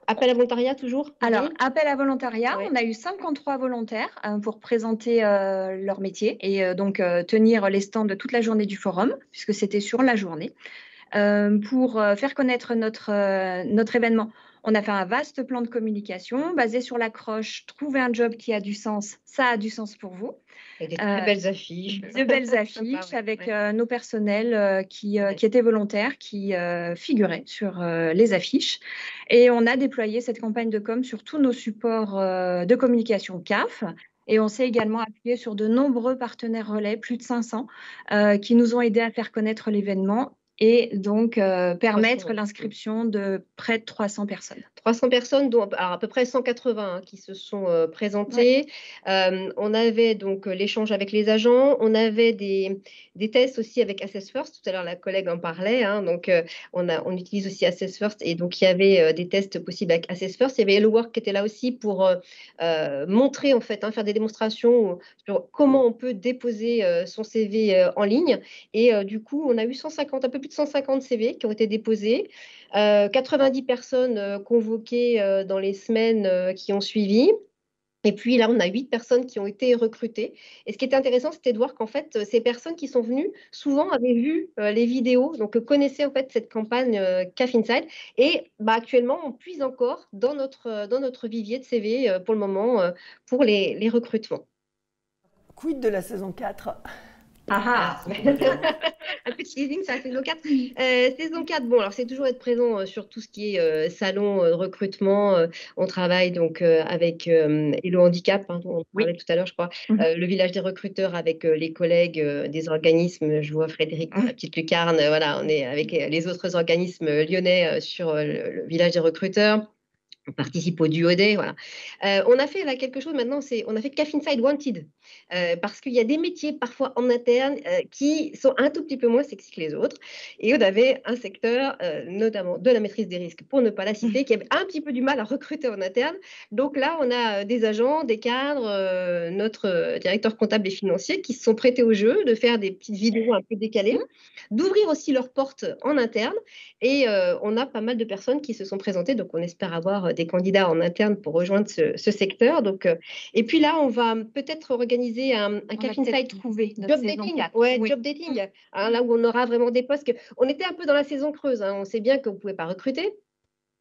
appel à volontariat toujours? Alors, appel à volontariat, on a eu 53 volontaires pour présenter leur métier et donc tenir les stands toute la journée du forum, puisque c'était sur la journée. Pour faire connaître notre événement, on a fait un vaste plan de communication basé sur l'accroche « Trouver un job qui a du sens, ça a du sens pour vous ». Et des très belles affiches. De belles affiches avec nos personnels qui étaient volontaires, qui figuraient sur les affiches. Et on a déployé cette campagne de com sur tous nos supports de communication CAF. Et on s'est également appuyé sur de nombreux partenaires relais, plus de 500, qui nous ont aidés à faire connaître l'événement et donc permettre l'inscription de près de 300 personnes. 300 personnes, dont alors à peu près 180 qui se sont présentées. On avait donc l'échange avec les agents. On avait des tests aussi avec Assess First. Tout à l'heure, la collègue en parlait. Donc, on utilise aussi Assess First. Et donc, il y avait des tests possibles avec Assess First. Il y avait Hello Work qui était là aussi pour montrer, en fait, faire des démonstrations sur comment on peut déposer son CV en ligne. Et du coup, on a eu un peu plus de 150 CV qui ont été déposés. 90 personnes convoquées dans les semaines qui ont suivi. Et puis là, on a 8 personnes qui ont été recrutées. Et ce qui était intéressant, c'était de voir qu'en fait, ces personnes qui sont venues, souvent avaient vu les vidéos, donc connaissaient en fait cette campagne CAF Inside. Et actuellement, on puise encore dans notre vivier de CV pour le moment, pour les recrutements. Quid de la saison 4 ? Un peu de teasing, c'est la saison 4. Saison 4, bon, alors c'est toujours être présent sur tout ce qui est salon de recrutement. On travaille donc avec Hello Handicap, dont on parlait tout à l'heure, je crois, le village des recruteurs avec les collègues des organismes. Je vois Frédéric, la petite lucarne. Voilà, on est avec les autres organismes lyonnais sur le village des recruteurs. On participe au duodé, voilà. On a fait là quelque chose maintenant, on a fait CAF Inside Wanted, parce qu'il y a des métiers parfois en interne qui sont un tout petit peu moins sexy que les autres. Et on avait un secteur, notamment de la maîtrise des risques, pour ne pas la citer, qui avait un petit peu du mal à recruter en interne. Donc là, on a des agents, des cadres, notre directeur comptable et financier qui se sont prêtés au jeu de faire des petites vidéos un peu décalées, d'ouvrir aussi leurs portes en interne. Et on a pas mal de personnes qui se sont présentées, donc on espère avoir des candidats en interne pour rejoindre ce secteur. Donc, et puis là, on va peut-être organiser un CAF Inside Job Dating. Job Dating. Là où on aura vraiment des postes. On était un peu dans la saison creuse. On sait bien qu'on ne pouvait pas recruter.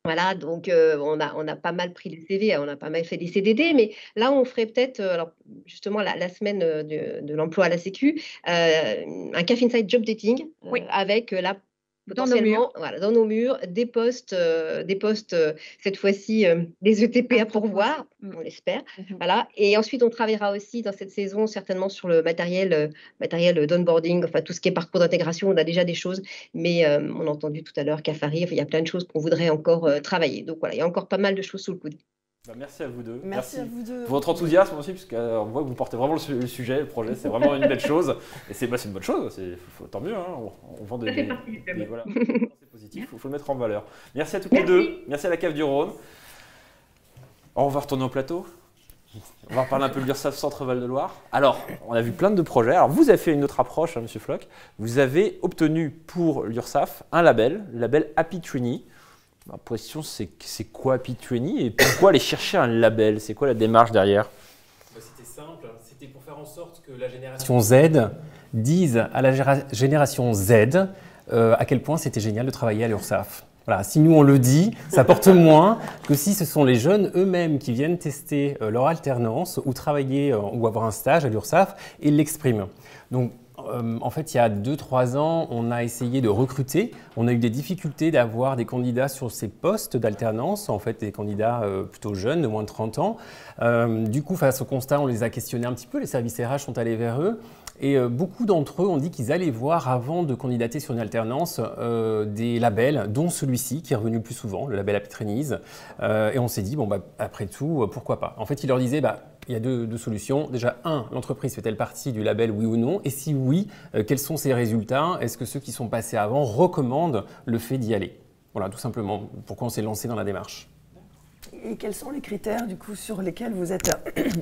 Voilà, donc on a pas mal pris les CV, on a pas mal fait des CDD, mais là, on ferait peut-être, alors justement, la semaine de l'emploi à la Sécu, un CAF Inside Job Dating avec la potentiellement, dans nos murs, des postes cette fois-ci, des ETP à pourvoir, on l'espère. Voilà. Et ensuite, on travaillera aussi dans cette saison certainement sur le matériel d'onboarding, enfin tout ce qui est parcours d'intégration. On a déjà des choses, mais on a entendu tout à l'heure Cafari, il y a plein de choses qu'on voudrait encore travailler. Donc voilà, il y a encore pas mal de choses sous le coude. Merci à vous deux. Merci à vous deux. Pour votre enthousiasme aussi, parce qu'on voit que vous portez vraiment le sujet, le projet, c'est vraiment une belle chose. Et c'est une bonne chose, tant mieux. On vend des voilà, c'est positif, il faut le mettre en valeur. Merci à toutes les deux, merci à la CAF du Rhône. On va retourner au plateau. On va reparler un peu de l'URSSAF Centre Val-de-Loire. Alors, on a vu plein de projets. Alors, vous avez fait une autre approche, Monsieur Floch. Vous avez obtenu pour l'URSSAF un label, le label Happy Trainee. Ma question, c'est quoi Happy Trainee et pourquoi aller chercher un label? C'est quoi la démarche derrière? C'était simple, c'était pour faire en sorte que la génération Z dise à la génération Z à quel point c'était génial de travailler à l'URSSAF. Voilà, si nous on le dit, ça porte moins que si ce sont les jeunes eux-mêmes qui viennent tester leur alternance ou travailler ou avoir un stage à l'URSSAF et l'expriment. Donc, En fait, il y a 2-3 ans, on a essayé de recruter. On a eu des difficultés d'avoir des candidats sur ces postes d'alternance, en fait des candidats plutôt jeunes, de moins de 30 ans. Du coup, face au constat, on les a questionnés un petit peu, les services RH sont allés vers eux. Et beaucoup d'entre eux ont dit qu'ils allaient voir, avant de candidater sur une alternance, des labels, dont celui-ci, qui est revenu le plus souvent, le label Aptrenise. Et on s'est dit, bon, après tout, pourquoi pas. En fait, ils leur disaient, il y a deux solutions. Déjà, l'entreprise fait-elle partie du label, oui ou non? Et si oui, quels sont ses résultats? Est-ce que ceux qui sont passés avant recommandent le fait d'y aller? Voilà, tout simplement, pourquoi on s'est lancé dans la démarche. Et quels sont les critères, du coup, sur lesquels vous êtes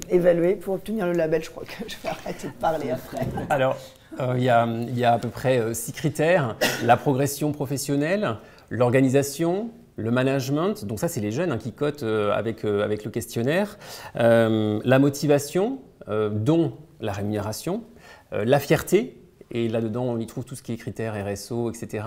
évalué pour obtenir le label? Je crois que je vais arrêter de parler après. Alors, il y a à peu près 6 critères. La progression professionnelle, l'organisation, le management, donc ça c'est les jeunes qui cotent avec le questionnaire, la motivation, dont la rémunération, la fierté, et là-dedans on y trouve tout ce qui est critères RSO, etc.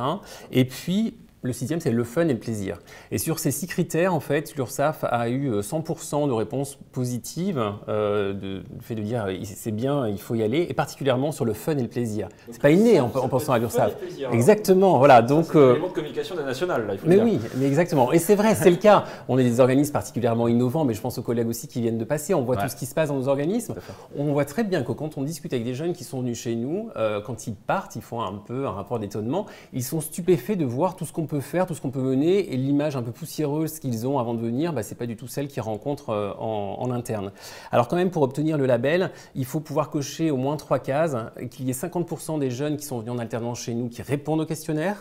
Et puis le 6e, c'est le fun et le plaisir. Et sur ces 6 critères, en fait, l'URSSAF a eu 100% de réponses positives, le fait de dire c'est bien, il faut y aller, et particulièrement sur le fun et le plaisir. C'est pas inné en pensant à l'URSSAF. Exactement, voilà. Donc, c'est l'élément de communication des nationales, là, il faut le dire. Oui, mais exactement. Et c'est vrai, c'est le cas. On est des organismes particulièrement innovants, mais je pense aux collègues aussi qui viennent de passer. On voit tout ce qui se passe dans nos organismes. On voit très bien que quand on discute avec des jeunes qui sont venus chez nous, quand ils partent, ils font un peu un rapport d'étonnement. Ils sont stupéfaits de voir tout ce qu'on peut faire, tout ce qu'on peut mener, et l'image un peu poussiéreuse qu'ils ont avant de venir, c'est pas du tout celle qu'ils rencontrent en interne. Alors quand même, pour obtenir le label, il faut pouvoir cocher au moins 3 cases, qu'il y ait 50% des jeunes qui sont venus en alternance chez nous qui répondent au questionnaire.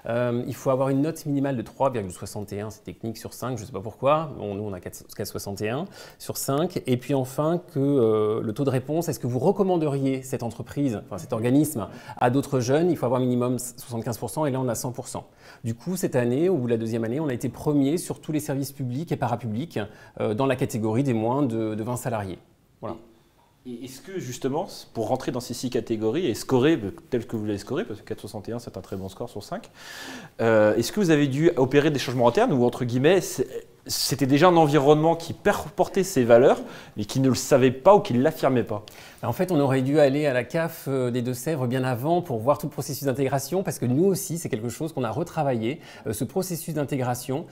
Il faut avoir une note minimale de 3,61, c'est technique, sur 5, je ne sais pas pourquoi. Bon, nous, on a 4,61 sur 5. Et puis enfin, que le taux de réponse, est-ce que vous recommanderiez cette entreprise, enfin cet organisme, à d'autres jeunes? Il faut avoir minimum 75%, et là, on a 100%. Du coup, cette année, ou la deuxième année, on a été premier sur tous les services publics et parapublics dans la catégorie des moins de 20 salariés. Voilà. Et est-ce que justement, pour rentrer dans ces 6 catégories et scorer tel que vous l'avez scoré, parce que 4,61 c'est un très bon score sur 5, est-ce que vous avez dû opérer des changements internes ou entre guillemets c'était déjà un environnement qui portait ses valeurs mais qui ne le savait pas ou qui ne l'affirmait pas? En fait, on aurait dû aller à la CAF des Deux-Sèvres bien avant pour voir tout le processus d'intégration, parce que nous aussi, c'est quelque chose qu'on a retravaillé, ce processus d'intégration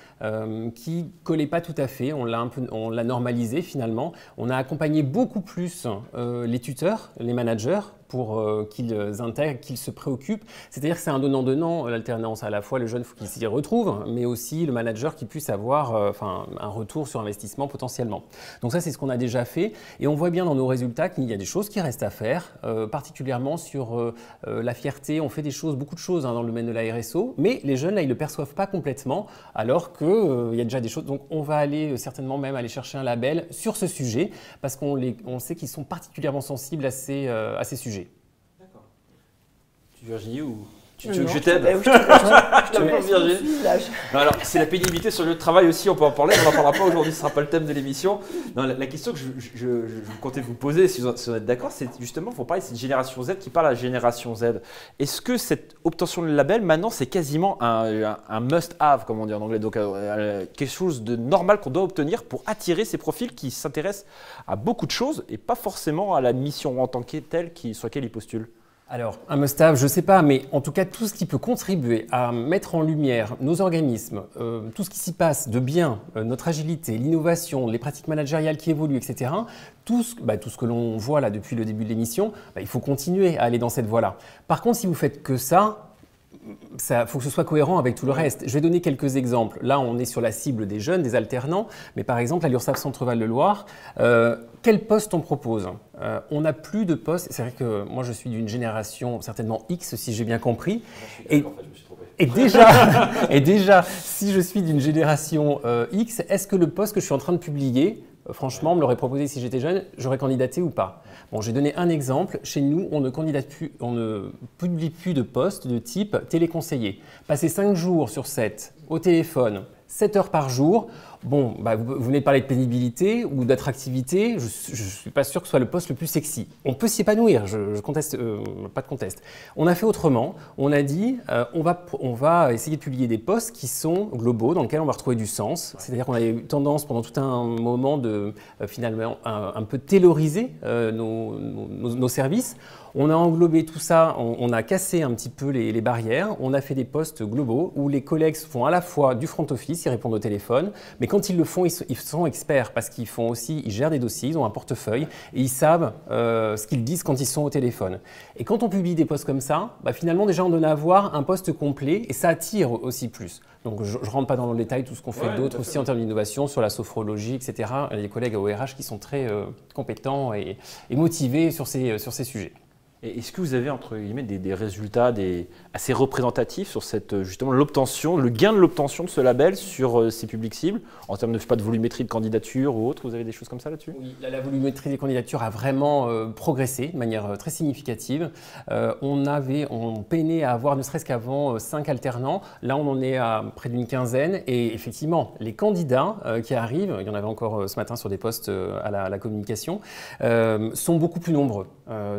qui ne collait pas tout à fait, on l'a normalisé finalement. On a accompagné beaucoup plus les tuteurs, les managers, pour qu'ils intègrent, qu'ils se préoccupent. C'est-à-dire que c'est un donnant-donnant, l'alternance. À la fois, le jeune, il faut qu'il s'y retrouve, mais aussi le manager qui puisse avoir un retour sur investissement potentiellement. Donc ça, c'est ce qu'on a déjà fait. Et on voit bien dans nos résultats qu'il y a des choses qui restent à faire, particulièrement sur la fierté. On fait beaucoup de choses dans le domaine de la RSO, mais les jeunes, là, ils ne le perçoivent pas complètement, alors qu'il y a déjà des choses. Donc on va certainement même aller chercher un label sur ce sujet, parce qu'on sait qu'ils sont particulièrement sensibles à ces sujets. D'accord. Virginie, ou tu veux que je t'aide? Alors, c'est la pénibilité sur le lieu de travail aussi, on peut en parler, on n'en parlera pas aujourd'hui, ce ne sera pas le thème de l'émission. La question que je comptais vous poser, si vous êtes d'accord, c'est justement, il faut parler de cette génération Z qui parle à la génération Z. Est-ce que cette obtention de label, maintenant, c'est quasiment un must-have, comme on dit en anglais, donc quelque chose de normal qu'on doit obtenir pour attirer ces profils qui s'intéressent à beaucoup de choses et pas forcément à la mission en tant que telle sur laquelle ils postulent? Alors, un must-have, je ne sais pas, mais en tout cas, tout ce qui peut contribuer à mettre en lumière nos organismes, tout ce qui s'y passe de bien, notre agilité, l'innovation, les pratiques managériales qui évoluent, etc., tout ce que l'on voit là depuis le début de l'émission, il faut continuer à aller dans cette voie-là. Par contre, si vous faites que ça, faut que ce soit cohérent avec tout le reste. Je vais donner quelques exemples. Là, on est sur la cible des jeunes, des alternants, mais par exemple, à l'URSSAF Centre-Val de Loire, quel poste on propose? On n'a plus de postes. C'est vrai que moi, je suis d'une génération certainement X, si j'ai bien compris. Et déjà, si je suis d'une génération X, est-ce que le poste que je suis en train de publier, franchement, on me l'aurait proposé si j'étais jeune, j'aurais candidaté ou pas? Bon, j'ai donné un exemple. Chez nous, on ne publie plus de postes de type téléconseiller. Passer 5 jours sur 7 au téléphone, 7 heures par jour, Bon, vous venez de parler de pénibilité ou d'attractivité. Je ne suis pas sûr que ce soit le poste le plus sexy. On peut s'y épanouir, je conteste, pas de conteste. On a fait autrement. On a dit, on va essayer de publier des postes qui sont globaux, dans lesquels on va retrouver du sens. C'est-à-dire qu'on a eu tendance pendant tout un moment de finalement un peu tailoriser nos services. On a englobé tout ça, on a cassé un petit peu les barrières, on a fait des postes globaux où les collègues font à la fois du front office, ils répondent au téléphone, mais quand ils le font, ils sont experts parce qu'ils gèrent des dossiers, ils ont un portefeuille et ils savent ce qu'ils disent quand ils sont au téléphone. Et quand on publie des postes comme ça, finalement déjà on donne à voir un poste complet et ça attire aussi plus. Donc je ne rentre pas dans le détail tout ce qu'on fait d'autres aussi en termes d'innovation sur la sophrologie, etc. Il y a des collègues au RH qui sont très compétents et motivés sur ces sujets. Et est-ce que vous avez entre guillemets des résultats assez représentatifs sur justement l'obtention, le gain de l'obtention de ce label sur ces publics cibles, en termes de, je sais pas, de volumétrie de candidature ou autre? Vous avez des choses comme ça là-dessus? Oui, la volumétrie des candidatures a vraiment progressé de manière très significative. On peinait à avoir ne serait-ce qu'avant 5 alternants. Là, on en est à près d'une quinzaine. Et effectivement, les candidats qui arrivent, il y en avait encore ce matin sur des postes à la communication, sont beaucoup plus nombreux.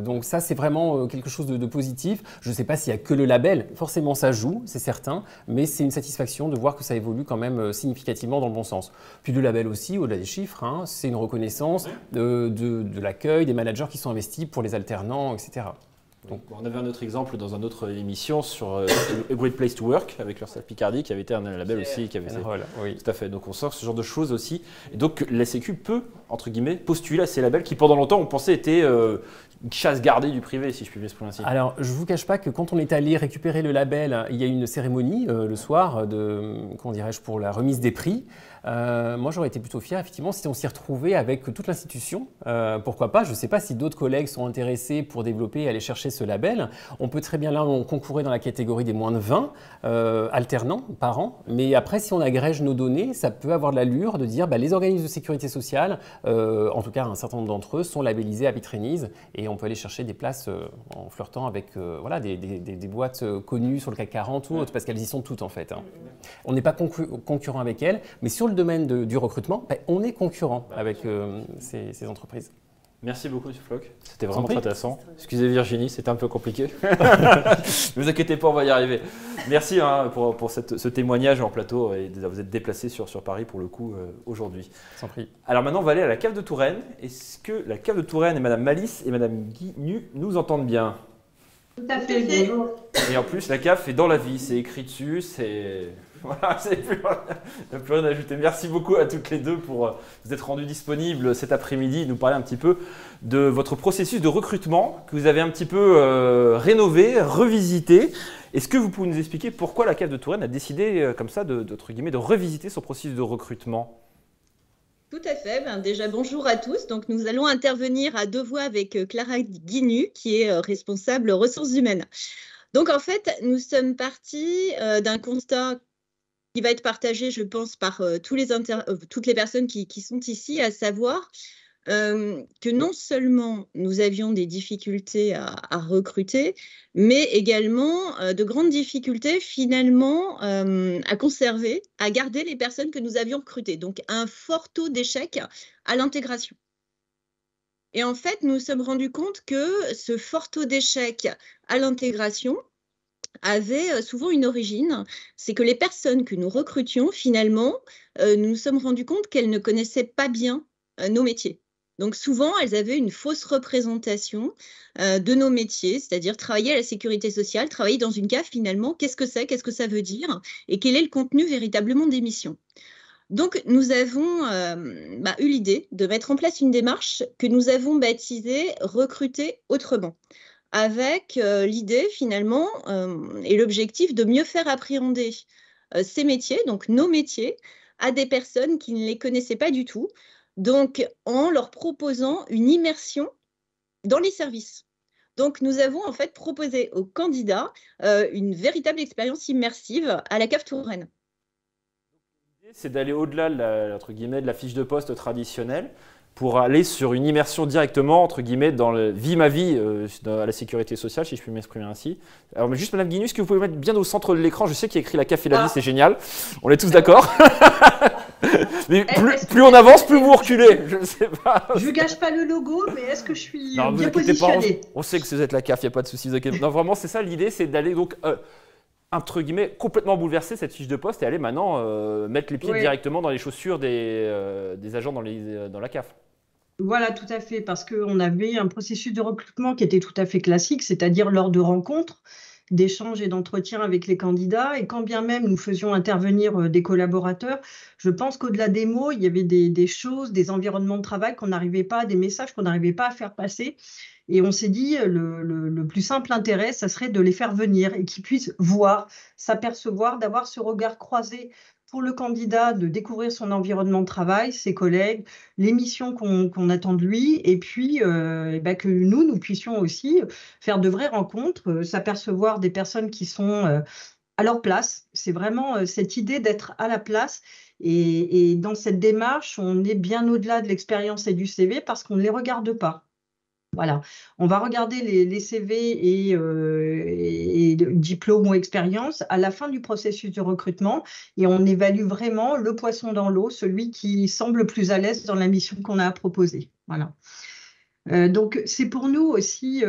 Donc ça, c'est vraiment quelque chose de positif. Je ne sais pas s'il n'y a que le label, forcément ça joue, c'est certain, mais c'est une satisfaction de voir que ça évolue quand même significativement dans le bon sens. Puis le label aussi, au-delà des chiffres, c'est une reconnaissance de l'accueil, des managers qui sont investis pour les alternants, etc. Donc, on avait un autre exemple dans une autre émission sur A Great Place to Work avec l'URSSAF Picardie qui avait été un label aussi. Qui avait oui. Tout à fait. Donc on sort ce genre de choses aussi. Et donc la Sécu peut, entre guillemets, postuler à ces labels qui pendant longtemps on pensait étaient une chasse gardée du privé, si je puis m'exprimer ainsi. Alors je ne vous cache pas que quand on est allé récupérer le label, il y a une cérémonie le soir pour la remise des prix. Moi, j'aurais été plutôt fier, effectivement, si on s'y retrouvait avec toute l'institution. Pourquoi pas? Je ne sais pas si d'autres collègues sont intéressés pour développer et aller chercher ce label. On peut très bien, là, on concourait dans la catégorie des moins de 20 alternants par an. Mais après, si on agrège nos données, ça peut avoir de l'allure de dire les organismes de sécurité sociale, en tout cas un certain nombre d'entre eux, sont labellisés Happy Trainees et on peut aller chercher des places en flirtant avec des boîtes connues sur le CAC 40 ou autres, parce qu'elles y sont toutes en fait. On n'est pas concurrent avec elles, mais sur le domaine du recrutement, on est concurrent avec ces entreprises. Merci beaucoup, M. Floch. C'était vraiment très intéressant. Excusez Virginie, c'était un peu compliqué. Ne vous inquiétez pas, on va y arriver. Merci pour ce témoignage en plateau. Et vous êtes déplacé sur Paris pour le coup aujourd'hui. Sans prie. Alors maintenant, on va aller à la cave de Touraine. Est-ce que la cave de Touraine et Mme Malice et Mme Guignu nous entendent bien? Tout à fait, bonjour. Et en plus, la cave est dans la vie, c'est écrit dessus, c'est... Voilà, il n'y a plus rien à ajouter. Merci beaucoup à toutes les deux pour vous être rendues disponibles cet après-midi, nous parler un petit peu de votre processus de recrutement que vous avez un petit peu rénové, revisité. Est-ce que vous pouvez nous expliquer pourquoi la cave de Touraine a décidé comme ça de revisiter son processus de recrutement? Tout à fait. Déjà, bonjour à tous. Donc, nous allons intervenir à deux voix avec Clara Guignu, qui est responsable ressources humaines. Donc, en fait, nous sommes partis d'un constat qui va être partagé, je pense, par toutes les personnes qui sont ici, à savoir que non seulement nous avions des difficultés à recruter, mais également de grandes difficultés finalement à conserver, à garder les personnes que nous avions recrutées. Donc un fort taux d'échec à l'intégration. Et en fait, nous nous sommes rendus compte que ce fort taux d'échec à l'intégration avait souvent une origine, c'est que les personnes que nous recrutions, finalement, nous nous sommes rendus compte qu'elles ne connaissaient pas bien nos métiers. Donc souvent, elles avaient une fausse représentation de nos métiers, c'est-à-dire travailler à la sécurité sociale, travailler dans une cave finalement, qu'est-ce que c'est, qu'est-ce que ça veut dire et quel est le contenu véritablement des missions. Donc nous avons eu l'idée de mettre en place une démarche que nous avons baptisée « Recruter autrement », avec l'idée finalement et l'objectif de mieux faire appréhender ces métiers, donc nos métiers, à des personnes qui ne les connaissaient pas du tout, donc en leur proposant une immersion dans les services. Donc nous avons en fait proposé aux candidats une véritable expérience immersive à la cave Touraine. C'est d'aller au-delà de la fiche de poste traditionnelle pour aller sur une immersion directement, entre guillemets, dans le vie ma vie à la sécurité sociale, si je puis m'exprimer ainsi. Alors, mais juste, Madame Guignu, est-ce que vous pouvez mettre bien au centre de l'écran? Je sais qu'il y a écrit la CAF et la vie, c'est génial. On est tous d'accord. Mais plus on avance, plus vous reculez. Je ne sais pas. Je ne gâche pas le logo, mais est-ce que je suis non, bien positionnée? On sait que vous êtes la CAF, il n'y a pas de souci. Non, vraiment, c'est ça l'idée, c'est d'aller donc, entre guillemets, complètement bouleverser cette fiche de poste et aller maintenant mettre les pieds directement dans les chaussures des agents dans la CAF. Voilà, tout à fait, parce qu'on avait un processus de recrutement qui était tout à fait classique, c'est-à-dire lors de rencontres, d'échanges et d'entretiens avec les candidats. Et quand bien même nous faisions intervenir des collaborateurs, je pense qu'au-delà des mots, il y avait des choses, des environnements de travail qu'on n'arrivait pas, des messages qu'on n'arrivait pas à faire passer. Et on s'est dit, le plus simple intérêt, ça serait de les faire venir et qu'ils puissent voir, s'apercevoir, d'avoir ce regard croisé pour le candidat, de découvrir son environnement de travail, ses collègues, les missions qu'on attend de lui, et puis que nous puissions aussi faire de vraies rencontres, s'apercevoir des personnes qui sont à leur place. C'est vraiment cette idée d'être à la place. Et dans cette démarche, on est bien au-delà de l'expérience et du CV parce qu'on ne les regarde pas. Voilà, on va regarder les CV et diplômes ou expériences à la fin du processus de recrutement et on évalue vraiment le poisson dans l'eau, celui qui semble plus à l'aise dans la mission qu'on a à proposer. Voilà. Donc, c'est pour nous aussi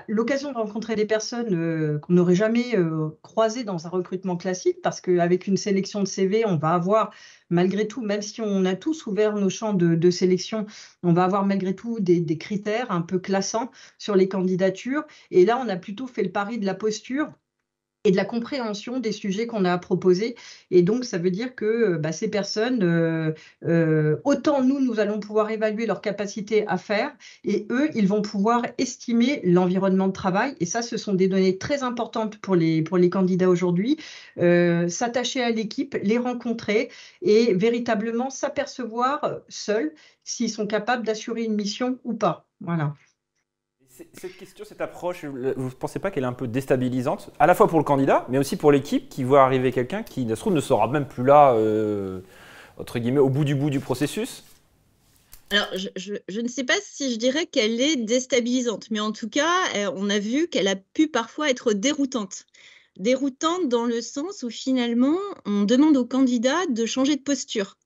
l'occasion de rencontrer des personnes qu'on n'aurait jamais croisées dans un recrutement classique parce qu'avec une sélection de CV, on va avoir malgré tout, même si on a tous ouvert nos champs de sélection, on va avoir malgré tout des critères un peu classants sur les candidatures. Et là, on a plutôt fait le pari de la posture et de la compréhension des sujets qu'on a à proposer. Et donc, ça veut dire que ces personnes, autant nous allons pouvoir évaluer leur capacité à faire, et eux, ils vont pouvoir estimer l'environnement de travail. Et ça, ce sont des données très importantes pour les candidats aujourd'hui. S'attacher à l'équipe, les rencontrer et véritablement s'apercevoir seuls s'ils sont capables d'assurer une mission ou pas. Voilà. Cette question, cette approche, vous ne pensez pas qu'elle est un peu déstabilisante, à la fois pour le candidat, mais aussi pour l'équipe qui voit arriver quelqu'un qui, ça se trouve, ne sera même plus là, entre guillemets, au bout du processus? Alors, je ne sais pas si je dirais qu'elle est déstabilisante, mais en tout cas, on a vu qu'elle a pu parfois être déroutante. Déroutante dans le sens où finalement, on demande au candidat de changer de posture.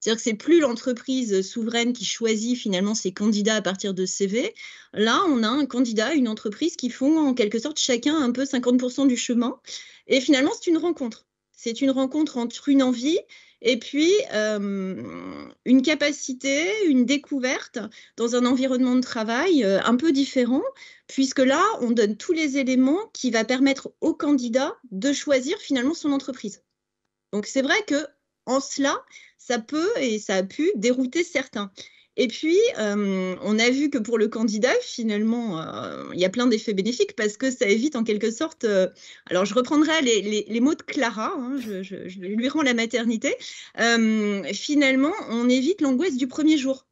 C'est-à-dire que c'est plus l'entreprise souveraine qui choisit finalement ses candidats à partir de CV. Là, on a un candidat, une entreprise qui font en quelque sorte chacun un peu 50% du chemin. Et finalement, c'est une rencontre. C'est une rencontre entre une envie et puis une capacité, une découverte dans un environnement de travail un peu différent, puisque là, on donne tous les éléments qui va permettre au candidat de choisir finalement son entreprise. Donc, c'est vrai que en cela, ça peut et ça a pu dérouter certains. Et puis, on a vu que pour le candidat, finalement, il y a plein d'effets bénéfiques parce que ça évite en quelque sorte… alors, je reprendrai les mots de Clara, hein, je lui rends la maternité. Finalement, on évite l'angoisse du premier jour.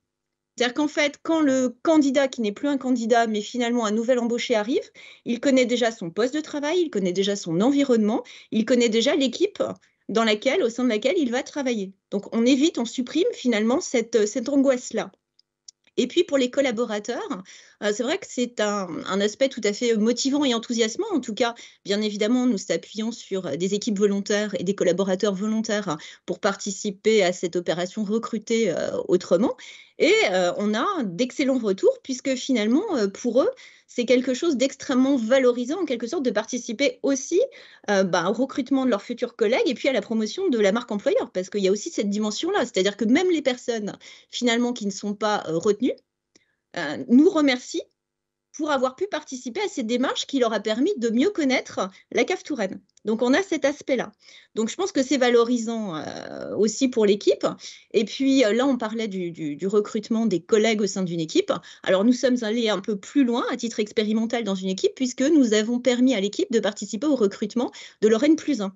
C'est-à-dire qu'en fait, quand le candidat, qui n'est plus un candidat, mais finalement un nouvel embauché arrive, il connaît déjà son poste de travail, il connaît déjà son environnement, il connaît déjà l'équipe au sein de laquelle il va travailler. Donc, on évite, on supprime finalement cette angoisse-là. Et puis, pour les collaborateurs, c'est vrai que c'est un aspect tout à fait motivant et enthousiasmant. En tout cas, bien évidemment, nous s'appuyons sur des équipes volontaires et des collaborateurs volontaires pour participer à cette opération recrutée autrement. Et on a d'excellents retours puisque finalement, pour eux, c'est quelque chose d'extrêmement valorisant en quelque sorte de participer aussi au recrutement de leurs futurs collègues et puis à la promotion de la marque employeur parce qu'il y a aussi cette dimension-là. C'est-à-dire que même les personnes finalement qui ne sont pas retenues nous remercient pour avoir pu participer à cette démarche qui leur a permis de mieux connaître la CAF Touraine. Donc, on a cet aspect-là. Donc, je pense que c'est valorisant aussi pour l'équipe. Et puis, là, on parlait du recrutement des collègues au sein d'une équipe. Alors, nous sommes allés un peu plus loin à titre expérimental dans une équipe puisque nous avons permis à l'équipe de participer au recrutement de leur N+1.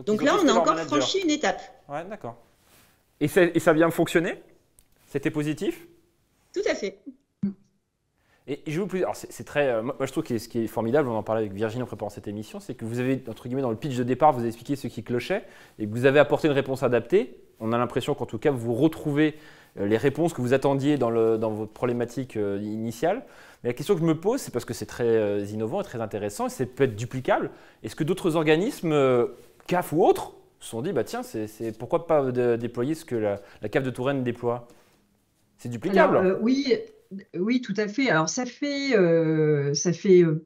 Donc là, on a encore franchi une étape. Ouais, d'accord. Et ça a bien fonctionné? C'était positif? Tout à fait. Et je vous alors c'est très, moi je trouve que ce qui est formidable, on en parlait avec Virginie en préparant cette émission, c'est que vous avez, entre guillemets, dans le pitch de départ, vous avez expliqué ce qui clochait et que vous avez apporté une réponse adaptée. On a l'impression qu'en tout cas, vous retrouvez les réponses que vous attendiez dans votre problématique initiale. Mais la question que je me pose, c'est parce que c'est très innovant et très intéressant et c'est peut-être duplicable. Est-ce que d'autres organismes, CAF ou autres, se sont dit, bah tiens, pourquoi pas déployer ce que la cave de Touraine déploie? C'est duplicable. Alors, oui, tout à fait. Alors, ça fait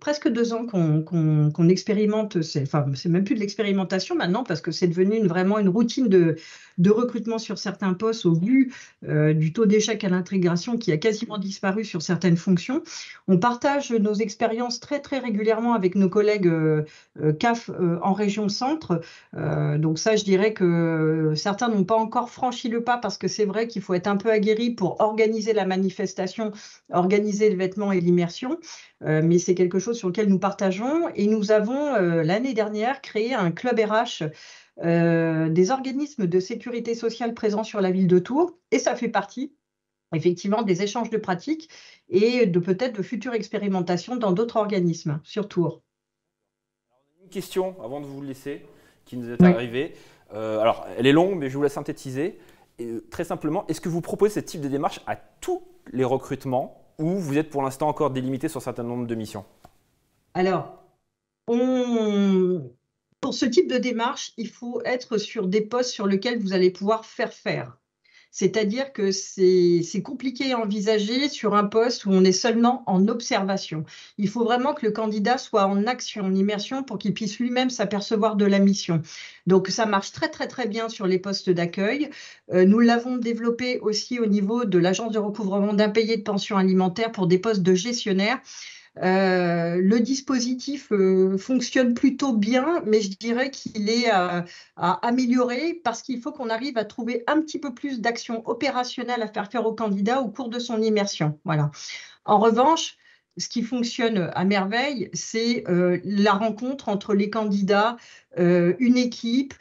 presque 2 ans qu'on expérimente. Enfin, c'est même plus de l'expérimentation maintenant parce que c'est devenu vraiment une routine de recrutement sur certains postes au vu du taux d'échec à l'intégration qui a quasiment disparu sur certaines fonctions. On partage nos expériences très, très régulièrement avec nos collègues CAF en région centre. Donc ça, je dirais que certains n'ont pas encore franchi le pas parce que c'est vrai qu'il faut être un peu aguerri pour organiser la manifestation, organiser le vêtement et l'immersion, mais c'est quelque chose sur lequel nous partageons et nous avons l'année dernière créé un club RH des organismes de sécurité sociale présents sur la ville de Tours et ça fait partie effectivement des échanges de pratiques et peut-être de futures expérimentations dans d'autres organismes sur Tours. Une question avant de vous laisser qui nous est arrivée. Alors, elle est longue, mais je vous la synthétiser. Très simplement, est-ce que vous proposez ce type de démarche à tous les recrutements ou vous êtes pour l'instant encore délimité sur un certain nombre de missions? Alors, pour ce type de démarche, il faut être sur des postes sur lesquels vous allez pouvoir faire. C'est-à-dire que c'est compliqué à envisager sur un poste où on est seulement en observation. Il faut vraiment que le candidat soit en action, en immersion, pour qu'il puisse lui-même s'apercevoir de la mission. Donc, ça marche très, très, très bien sur les postes d'accueil. Nous l'avons développé aussi au niveau de l'agence de recouvrement d'impayés de pensions alimentaires pour des postes de gestionnaire. Le dispositif fonctionne plutôt bien, mais je dirais qu'il est à améliorer parce qu'il faut qu'on arrive à trouver un petit peu plus d'actions opérationnelles à faire au candidat au cours de son immersion. Voilà. En revanche, ce qui fonctionne à merveille, c'est la rencontre entre les candidats, une équipe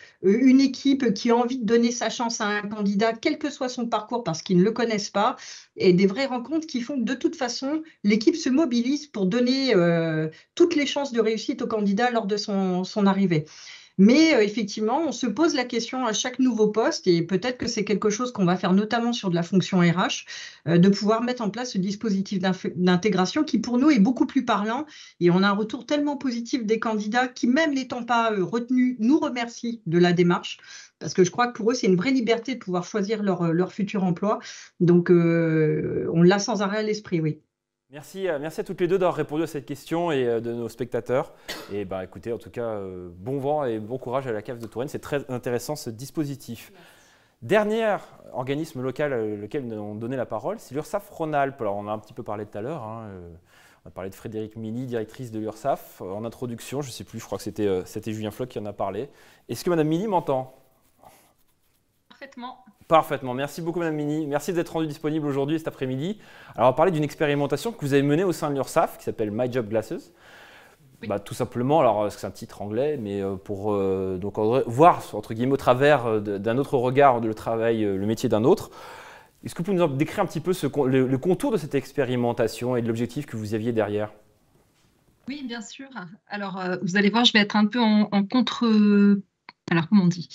qui a envie de donner sa chance à un candidat, quel que soit son parcours, parce qu'ils ne le connaissent pas, et des vraies rencontres qui font que de toute façon, l'équipe se mobilise pour donner toutes les chances de réussite au candidat lors de son arrivée. Mais effectivement, on se pose la question à chaque nouveau poste, et peut-être que c'est quelque chose qu'on va faire notamment sur de la fonction RH, de pouvoir mettre en place ce dispositif d'intégration qui pour nous est beaucoup plus parlant. Et on a un retour tellement positif des candidats qui, même n'étant pas retenus, nous remercient de la démarche. Parce que je crois que pour eux, c'est une vraie liberté de pouvoir choisir leur futur emploi. Donc, on l'a sans arrêt à l'esprit, oui. Merci à toutes les deux d'avoir répondu à cette question et de nos spectateurs. Et écoutez, en tout cas, bon vent et bon courage à la cave de Touraine. C'est très intéressant ce dispositif. Dernier organisme local lequel nous avons donné la parole, c'est l'URSSAF Rhône-Alpes. Alors, on a un petit peu parlé tout à l'heure. On a parlé de Frédérique Milly, directrice de l'URSSAF. En introduction, je ne sais plus, je crois que c'était Julien Floch qui en a parlé. Est-ce que Madame Milly m'entend? Parfaitement. Parfaitement. Merci beaucoup, Madame Milly. Merci d'être rendue disponible aujourd'hui et cet après-midi. Alors, on va parler d'une expérimentation que vous avez menée au sein de l'URSSAF qui s'appelle My Job Glasses. Oui. Tout simplement, alors c'est un titre anglais, mais pour donc, voir, entre guillemets, au travers d'un autre regard le travail, le métier d'un autre. Est-ce que vous pouvez nous décrire un petit peu le contour de cette expérimentation et de l'objectif que vous aviez derrière? Oui, bien sûr. Alors, vous allez voir, je vais être un peu en contre... Alors, comment on dit?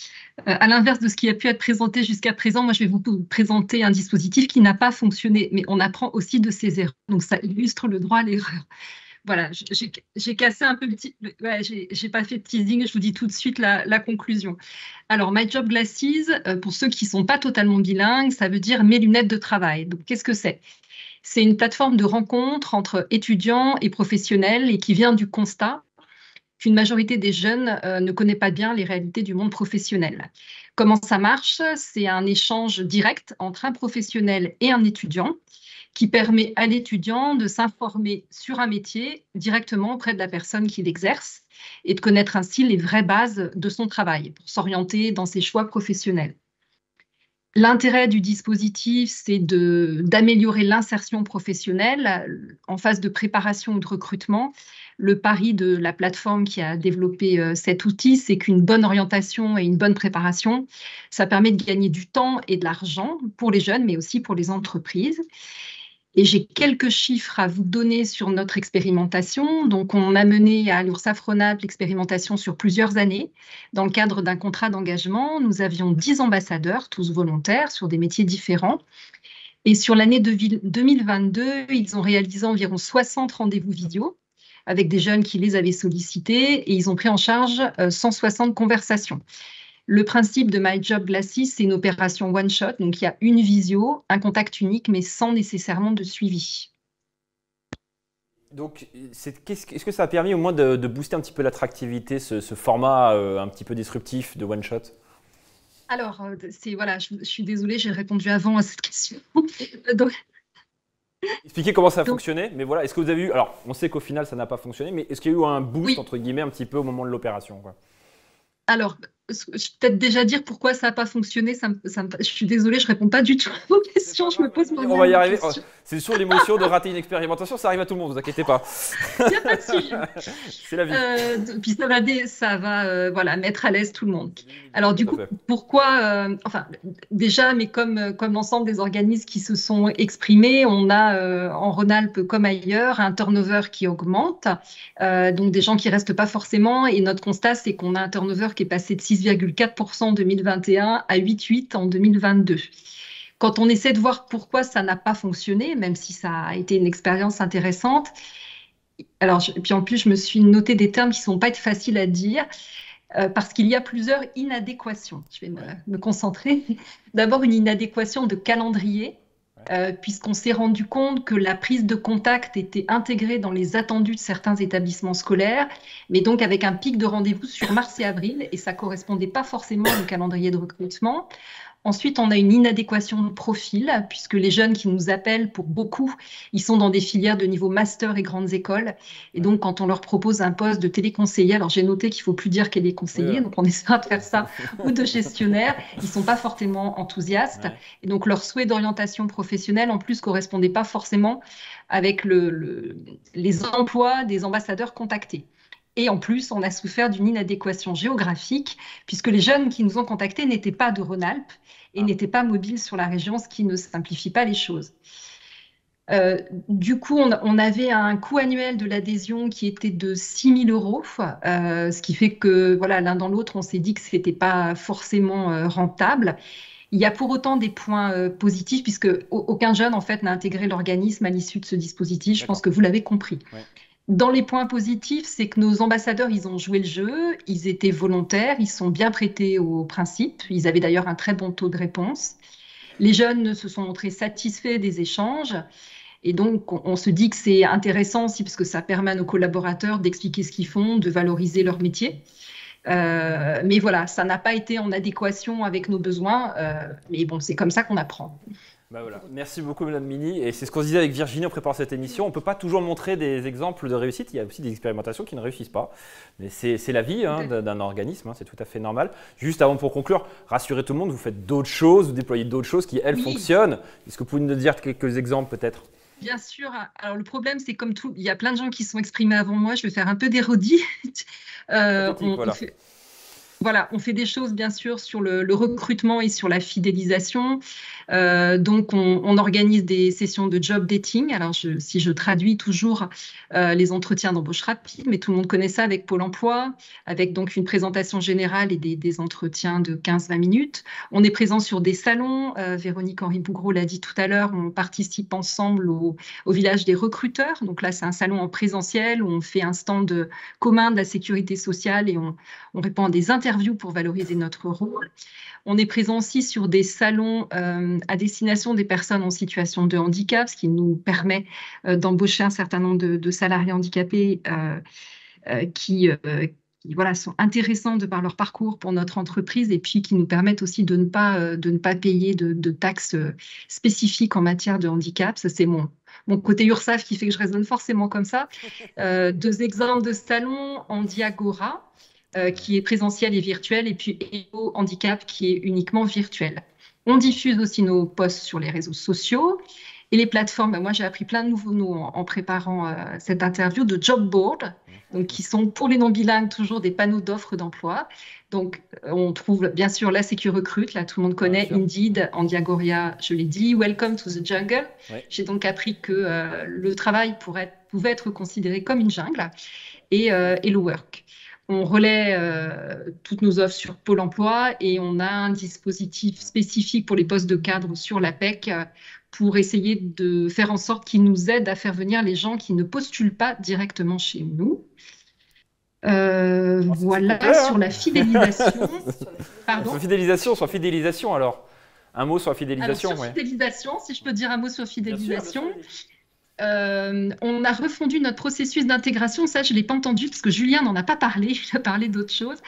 À l'inverse de ce qui a pu être présenté jusqu'à présent, moi, je vais vous présenter un dispositif qui n'a pas fonctionné, mais on apprend aussi de ses erreurs. Donc, ça illustre le droit à l'erreur. Voilà, j'ai cassé un peu le petit... Ouais, j'ai pas fait de teasing, je vous dis tout de suite la conclusion. Alors, My Job Glasses, pour ceux qui ne sont pas totalement bilingues, ça veut dire mes lunettes de travail. Donc, qu'est-ce que c'est? C'est une plateforme de rencontre entre étudiants et professionnels et qui vient du constat qu'une majorité des jeunes ne connaît pas bien les réalités du monde professionnel. Comment ça marche? C'est un échange direct entre un professionnel et un étudiant qui permet à l'étudiant de s'informer sur un métier directement auprès de la personne qui l'exerce et de connaître ainsi les vraies bases de son travail pour s'orienter dans ses choix professionnels. L'intérêt du dispositif, c'est d'améliorer l'insertion professionnelle en phase de préparation ou de recrutement. Le pari de la plateforme qui a développé cet outil, c'est qu'une bonne orientation et une bonne préparation, ça permet de gagner du temps et de l'argent pour les jeunes, mais aussi pour les entreprises. Et j'ai quelques chiffres à vous donner sur notre expérimentation. Donc, on a mené à l'URSSAF Rhône-Alpes l'expérimentation sur plusieurs années. Dans le cadre d'un contrat d'engagement, nous avions 10 ambassadeurs, tous volontaires, sur des métiers différents. Et sur l'année 2022, ils ont réalisé environ 60 rendez-vous vidéo avec des jeunes qui les avaient sollicités et ils ont pris en charge 160 conversations. Le principe de My Job Glasses, c'est une opération one-shot, donc il y a une visio, un contact unique, mais sans nécessairement de suivi. Donc, est-ce que ça a permis au moins de booster un petit peu l'attractivité, ce format un petit peu disruptif de one-shot? Alors, voilà, je suis désolée, j'ai répondu avant à cette question. Donc, expliquez comment ça a fonctionné, mais voilà, est-ce que vous avez eu, alors on sait qu'au final ça n'a pas fonctionné, mais est-ce qu'il y a eu un boost, entre guillemets, un petit peu au moment de l'opération, quoi? Alors, je vais peut-être déjà dire pourquoi ça n'a pas fonctionné. Je suis désolée, je ne réponds pas du tout à vos questions. Je me pose On va y arriver. C'est sur l'émotion de rater une expérimentation, ça arrive à tout le monde, ne vous inquiétez pas. Il n'y a pas de sujet. C'est la vie. Puis ça va voilà, mettre à l'aise tout le monde. Alors du coup, pourquoi enfin, déjà, mais comme l'ensemble des organismes qui se sont exprimés, on a en Rhône-Alpes comme ailleurs un turnover qui augmente. Donc des gens qui ne restent pas forcément. Et notre constat, c'est qu'on a un turnover qui est passé de 6,4% en 2021 à 8,8% en 2022. Quand on essaie de voir pourquoi ça n'a pas fonctionné, même si ça a été une expérience intéressante, alors, puis en plus, je me suis noté des termes qui ne sont pas faciles à dire, parce qu'il y a plusieurs inadéquations. Je vais me concentrer. D'abord, une inadéquation de calendrier, puisqu'on s'est rendu compte que la prise de contact était intégrée dans les attendus de certains établissements scolaires, mais donc avec un pic de rendez-vous sur mars et avril, et ça ne correspondait pas forcément au calendrier de recrutement. Ensuite, on a une inadéquation de profil, puisque les jeunes qui nous appellent, pour beaucoup, ils sont dans des filières de niveau master et grandes écoles. Et donc, quand on leur propose un poste de téléconseiller, alors j'ai noté qu'il ne faut plus dire téléconseiller, donc on essaiera de faire ça, ou de gestionnaire, ils ne sont pas forcément enthousiastes. Et donc, leur souhait d'orientation professionnelle, en plus, ne correspondait pas forcément avec les emplois des ambassadeurs contactés. Et en plus, on a souffert d'une inadéquation géographique, puisque les jeunes qui nous ont contactés n'étaient pas de Rhône-Alpes et n'étaient pas mobiles sur la région, ce qui ne simplifie pas les choses. Du coup, on avait un coût annuel de l'adhésion qui était de 6 000 €, ce qui fait que voilà, l'un dans l'autre, on s'est dit que ce n'était pas forcément rentable. Il y a pour autant des points positifs, puisque aucun jeune en fait, n'a intégré l'organisme à l'issue de ce dispositif. Je pense que vous l'avez compris. Ouais. Dans les points positifs, c'est que nos ambassadeurs, ils ont joué le jeu, ils étaient volontaires, ils sont bien prêtés au principe. Ils avaient d'ailleurs un très bon taux de réponse. Les jeunes se sont montrés satisfaits des échanges. Et donc, on se dit que c'est intéressant aussi parce que ça permet à nos collaborateurs d'expliquer ce qu'ils font, de valoriser leur métier. Mais voilà, ça n'a pas été en adéquation avec nos besoins. Mais bon, c'est comme ça qu'on apprend. Bah voilà. Merci beaucoup, Madame Mini. Et c'est ce qu'on se disait avec Virginie en préparant cette émission. On ne peut pas toujours montrer des exemples de réussite. Il y a aussi des expérimentations qui ne réussissent pas. Mais c'est la vie d'un organisme, c'est tout à fait normal. Juste avant pour conclure, rassurez tout le monde, vous faites d'autres choses, vous déployez d'autres choses qui, elles, fonctionnent. Est-ce que vous pouvez nous dire quelques exemples peut-être ? Bien sûr. Alors le problème, c'est comme tout, il y a plein de gens qui se sont exprimés avant moi. Je vais faire un peu d'érodie. Voilà, on fait des choses bien sûr sur le recrutement et sur la fidélisation. Donc, on organise des sessions de job dating. Alors, si je traduis toujours les entretiens d'embauche rapide, mais tout le monde connaît ça avec Pôle emploi, avec donc une présentation générale et des entretiens de 15-20 minutes. On est présent sur des salons. Véronique Henry-Bougreau l'a dit tout à l'heure, on participe ensemble au village des recruteurs. Donc là, c'est un salon en présentiel où on fait un stand commun de la sécurité sociale et on répond à des interviews pour valoriser notre rôle. On est présent aussi sur des salons à destination des personnes en situation de handicap, ce qui nous permet d'embaucher un certain nombre de salariés handicapés qui voilà, sont intéressants de par leur parcours pour notre entreprise et puis qui nous permettent aussi de ne pas payer de taxes spécifiques en matière de handicap. Ça, c'est mon côté URSAF qui fait que je raisonne forcément comme ça. 2 exemples de salons, Handiagora, qui est présentiel et virtuel, et puis EO Handicap, qui est uniquement virtuel. On diffuse aussi nos posts sur les réseaux sociaux et les plateformes. Moi, j'ai appris plein de nouveaux mots en préparant cette interview, de job board, donc, qui sont pour les non-bilingues toujours des panneaux d'offres d'emploi. Donc, on trouve bien sûr la Sécu Recrute, là tout le monde connaît, Indeed, Handiagora, je l'ai dit, Welcome to the Jungle. Ouais. J'ai donc appris que le travail pouvait être considéré comme une jungle, et Hello Work. On relaie toutes nos offres sur Pôle emploi et on a un dispositif spécifique pour les postes de cadre sur l'APEC pour essayer de faire en sorte qu'ils nous aident à faire venir les gens qui ne postulent pas directement chez nous. Voilà, sur la fidélisation. Pardon. Sur fidélisation alors. Un mot sur la fidélisation. Alors, sur fidélisation, si je peux dire un mot sur fidélisation. Bien sûr. On a refondu notre processus d'intégration. Ça, je ne l'ai pas entendu parce que Julien n'en a pas parlé. Il a parlé d'autre chose.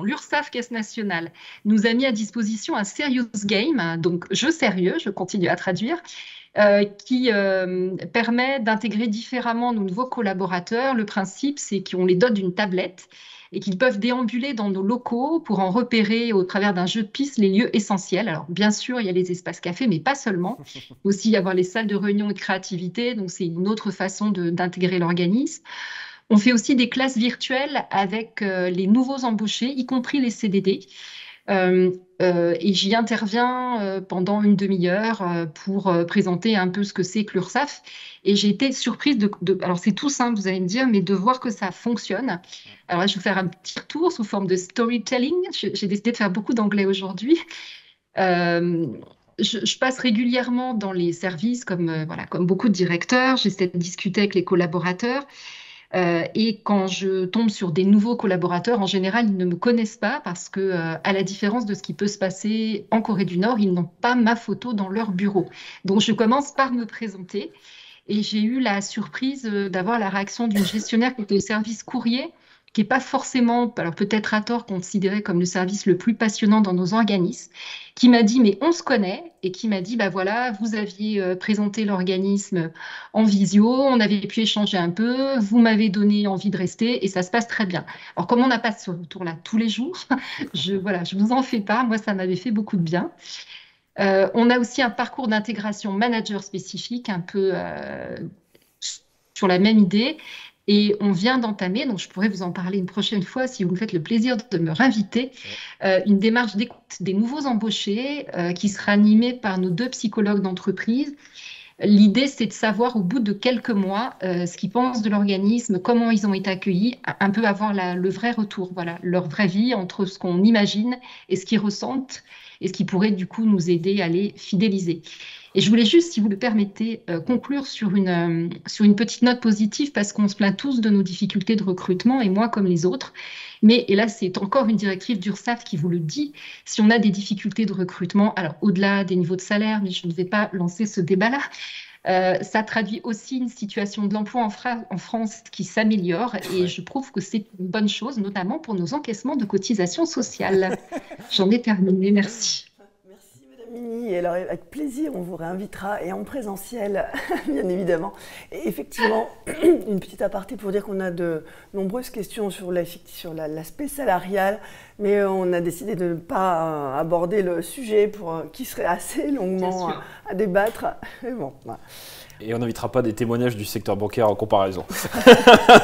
L'URSSAF Caisse nationale nous a mis à disposition un serious game, donc jeu sérieux, je continue à traduire, qui permet d'intégrer différemment nos nouveaux collaborateurs. Le principe, c'est qu'on les dote d'une tablette et qu'ils peuvent déambuler dans nos locaux pour en repérer au travers d'un jeu de piste les lieux essentiels. Alors, bien sûr, il y a les espaces cafés, mais pas seulement. Il faut aussi y avoir les salles de réunion et de créativité, donc c'est une autre façon d'intégrer l'organisme. On fait aussi des classes virtuelles avec les nouveaux embauchés, y compris les CDD. Et j'y interviens pendant une demi-heure pour présenter un peu ce que c'est que l'URSSAF. Et j'ai été surprise alors c'est tout simple, vous allez me dire, mais de voir que ça fonctionne. Alors là, je vais vous faire un petit tour sous forme de storytelling. J'ai décidé de faire beaucoup d'anglais aujourd'hui. Je passe régulièrement dans les services comme beaucoup de directeurs. J'essaie de discuter avec les collaborateurs. Et quand je tombe sur des nouveaux collaborateurs, en général, ils ne me connaissent pas parce que, à la différence de ce qui peut se passer en Corée du Nord, ils n'ont pas ma photo dans leur bureau. Donc, je commence par me présenter et j'ai eu la surprise d'avoir la réaction d'une gestionnaire qui était au service courrier, qui n'est pas forcément, alors peut-être à tort, considéré comme le service le plus passionnant dans nos organismes, qui m'a dit « mais on se connaît » et qui m'a dit « bah voilà, vous aviez présenté l'organisme en visio, on avait pu échanger un peu, vous m'avez donné envie de rester et ça se passe très bien ». Alors comme on n'a pas ce retour-là tous les jours, je vous en fais part, moi ça m'avait fait beaucoup de bien. On a aussi un parcours d'intégration manager spécifique, un peu sur la même idée. Et on vient d'entamer, donc je pourrais vous en parler une prochaine fois si vous me faites le plaisir de me réinviter, une démarche d'écoute des nouveaux embauchés qui sera animée par nos 2 psychologues d'entreprise. L'idée, c'est de savoir au bout de quelques mois ce qu'ils pensent de l'organisme, comment ils ont été accueillis, un peu avoir le vrai retour, voilà, leur vraie vie entre ce qu'on imagine et ce qu'ils ressentent et ce qui pourrait du coup nous aider à les fidéliser. Et je voulais juste, si vous le permettez, conclure sur une petite note positive parce qu'on se plaint tous de nos difficultés de recrutement, et moi comme les autres. Mais, et là, c'est encore une directive d'URSSAF qui vous le dit, si on a des difficultés de recrutement, alors au-delà des niveaux de salaire, mais je ne vais pas lancer ce débat-là, ça traduit aussi une situation de l'emploi en France qui s'améliore et je trouve que c'est une bonne chose, notamment pour nos encaissements de cotisations sociales. J'en ai terminé, merci. Et alors, avec plaisir, on vous réinvitera et en présentiel, bien évidemment. Et effectivement, une petite aparté pour dire qu'on a de nombreuses questions sur l'aspect salarial, mais on a décidé de ne pas aborder le sujet qui serait assez longuement à débattre. Mais bon, voilà. Et on n'invitera pas des témoignages du secteur bancaire en comparaison.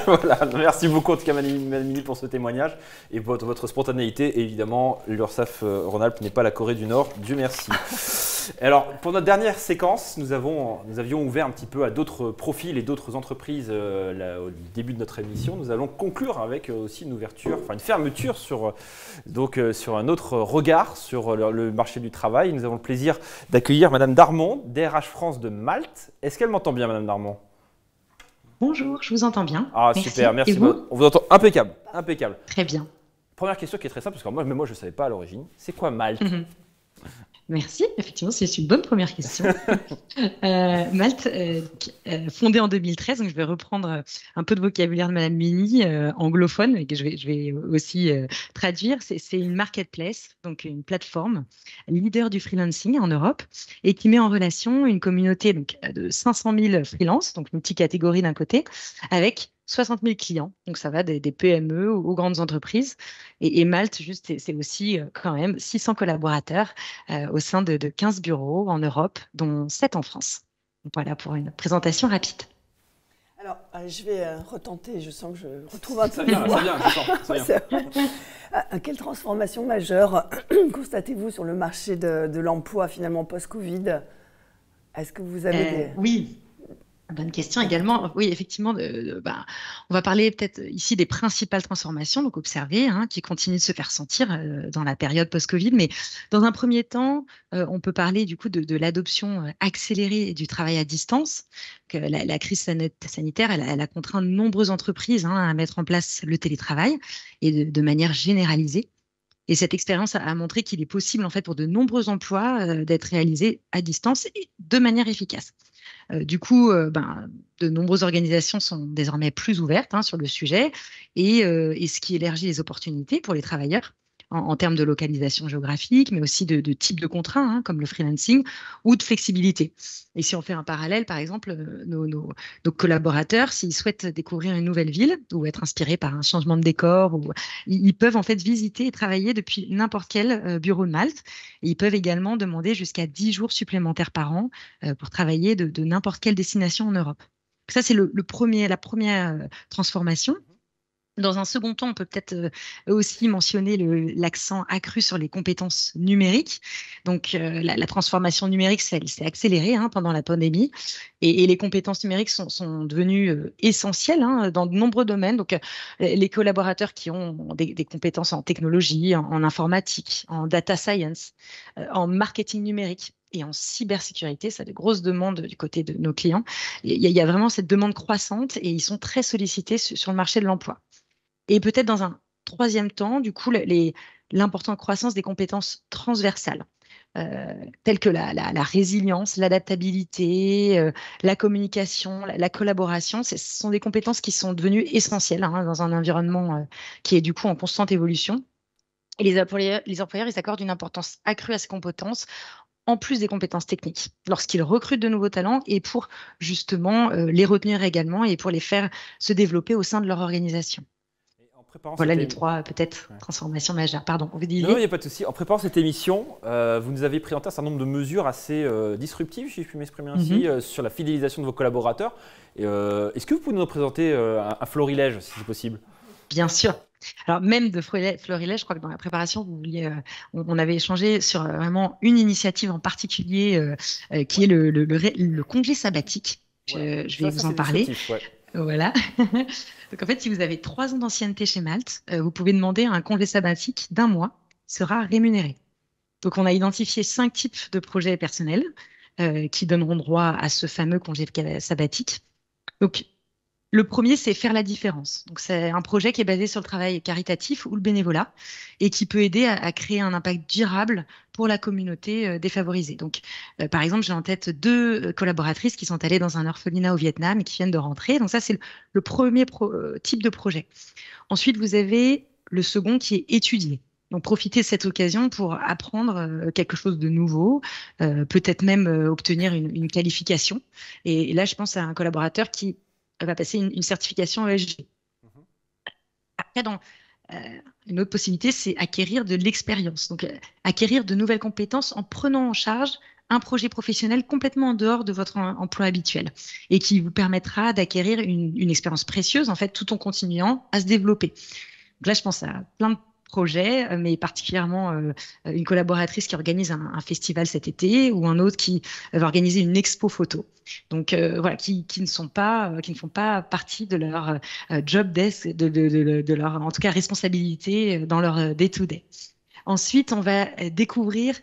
Voilà. Merci beaucoup en tout cas Madame Mini pour ce témoignage et votre spontanéité. Et évidemment, l'URSSAF Rhône-Alpes n'est pas la Corée du Nord, Dieu merci. Alors, pour notre dernière séquence, nous avions ouvert un petit peu à d'autres profils et d'autres entreprises au début de notre émission. Nous allons conclure avec aussi une fermeture sur un autre regard sur le marché du travail. Nous avons le plaisir d'accueillir Madame Darmon, DRH France de Malte. Est-ce qu'elle m'entend bien, Madame Darmon ? Bonjour, je vous entends bien. Ah, merci. Super, merci. Et vous ? On vous entend impeccable. Très bien. Première question qui est très simple, parce que moi je ne savais pas à l'origine. C'est quoi Malte ? Merci, effectivement, c'est une bonne première question. Malte, fondée en 2013, donc je vais reprendre un peu de vocabulaire de Madame Mini, anglophone, et que je vais aussi traduire. C'est une marketplace, donc une plateforme leader du freelancing en Europe, et qui met en relation une communauté donc, de 500 000 freelances, donc multicatégorie d'un côté, avec 60 000 clients, donc ça va des PME aux grandes entreprises. Et Malte, c'est aussi quand même 600 collaborateurs au sein de 15 bureaux en Europe, dont 7 en France. Donc voilà pour une présentation rapide. Alors, je vais retenter, je sens que je retrouve un peu. Ça vient. Quelle transformation majeure constatez-vous sur le marché de l'emploi finalement post-Covid ? Est-ce que vous avez Oui. Bonne question également. Oui, effectivement, on va parler peut-être ici des principales transformations donc observées, qui continuent de se faire sentir dans la période post-Covid. Mais dans un premier temps, on peut parler du coup de l'adoption accélérée du travail à distance. Que la crise sanitaire, elle a contraint de nombreuses entreprises à mettre en place le télétravail et de manière généralisée. Et cette expérience a montré qu'il est possible, en fait, pour de nombreux emplois d'être réalisés à distance et de manière efficace. Du coup, de nombreuses organisations sont désormais plus ouvertes sur le sujet et ce qui élargit les opportunités pour les travailleurs en termes de localisation géographique, mais aussi de type de contrat, comme le freelancing, ou de flexibilité. Et si on fait un parallèle, par exemple, nos collaborateurs, s'ils souhaitent découvrir une nouvelle ville ou être inspirés par un changement de décor, ils peuvent en fait visiter et travailler depuis n'importe quel bureau de Malte. Et ils peuvent également demander jusqu'à 10 jours supplémentaires par an pour travailler de n'importe quelle destination en Europe. Ça, c'est la première transformation. Dans un second temps, on peut peut-être aussi mentionner l'accent accru sur les compétences numériques. Donc, la transformation numérique, s'est accélérée pendant la pandémie et les compétences numériques sont devenues essentielles dans de nombreux domaines. Donc, les collaborateurs qui ont des compétences en technologie, en informatique, en data science, en marketing numérique et en cybersécurité, ça a de grosses demandes du côté de nos clients. Il y a vraiment cette demande croissante et ils sont très sollicités sur le marché de l'emploi. Et peut-être dans un troisième temps, du coup, l'importante croissance des compétences transversales, telles que la résilience, l'adaptabilité, la communication, la collaboration. Ce sont des compétences qui sont devenues essentielles dans un environnement qui est du coup en constante évolution. Et les employeurs, ils accordent une importance accrue à ces compétences, en plus des compétences techniques, lorsqu'ils recrutent de nouveaux talents et pour justement les retenir également et pour les faire se développer au sein de leur organisation. Voilà les trois, peut-être, transformations majeures. Pardon, vous disiez ? Non, il n'y a pas de souci. En préparant cette émission, vous nous avez présenté un certain nombre de mesures assez disruptives, si je puis m'exprimer ainsi, sur la fidélisation de vos collaborateurs. Est-ce que vous pouvez nous présenter un florilège, si c'est possible ? Bien sûr. Alors, même de florilège, je crois que dans la préparation, on avait échangé sur vraiment une initiative en particulier qui est le congé sabbatique. Ouais. Je vais vous en parler. Ouais. Voilà. Donc en fait, si vous avez 3 ans d'ancienneté chez Malte, vous pouvez demander un congé sabbatique d'1 mois qui sera rémunéré. Donc on a identifié 5 types de projets personnels qui donneront droit à ce fameux congé sabbatique. Donc le premier, c'est faire la différence. Donc c'est un projet qui est basé sur le travail caritatif ou le bénévolat et qui peut aider à créer un impact durable pour la communauté défavorisée. Donc, par exemple, j'ai en tête 2 collaboratrices qui sont allées dans un orphelinat au Vietnam et qui viennent de rentrer. Donc ça, c'est le premier type de projet. Ensuite, vous avez le second qui est étudier. Donc, profitez de cette occasion pour apprendre quelque chose de nouveau, peut-être même obtenir une qualification. Et là, je pense à un collaborateur qui va passer une certification ESG. Après, une autre possibilité, c'est acquérir de l'expérience. Donc, acquérir de nouvelles compétences en prenant en charge un projet professionnel complètement en dehors de votre emploi habituel et qui vous permettra d'acquérir une expérience précieuse, en fait, tout en continuant à se développer. Donc là, je pense à plein de projets, mais particulièrement une collaboratrice qui organise un festival cet été ou un autre qui va organiser une expo photo. Donc voilà, qui ne font pas partie de leur job desk, de leur en tout cas responsabilité dans leur day-to-day. Ensuite, on va découvrir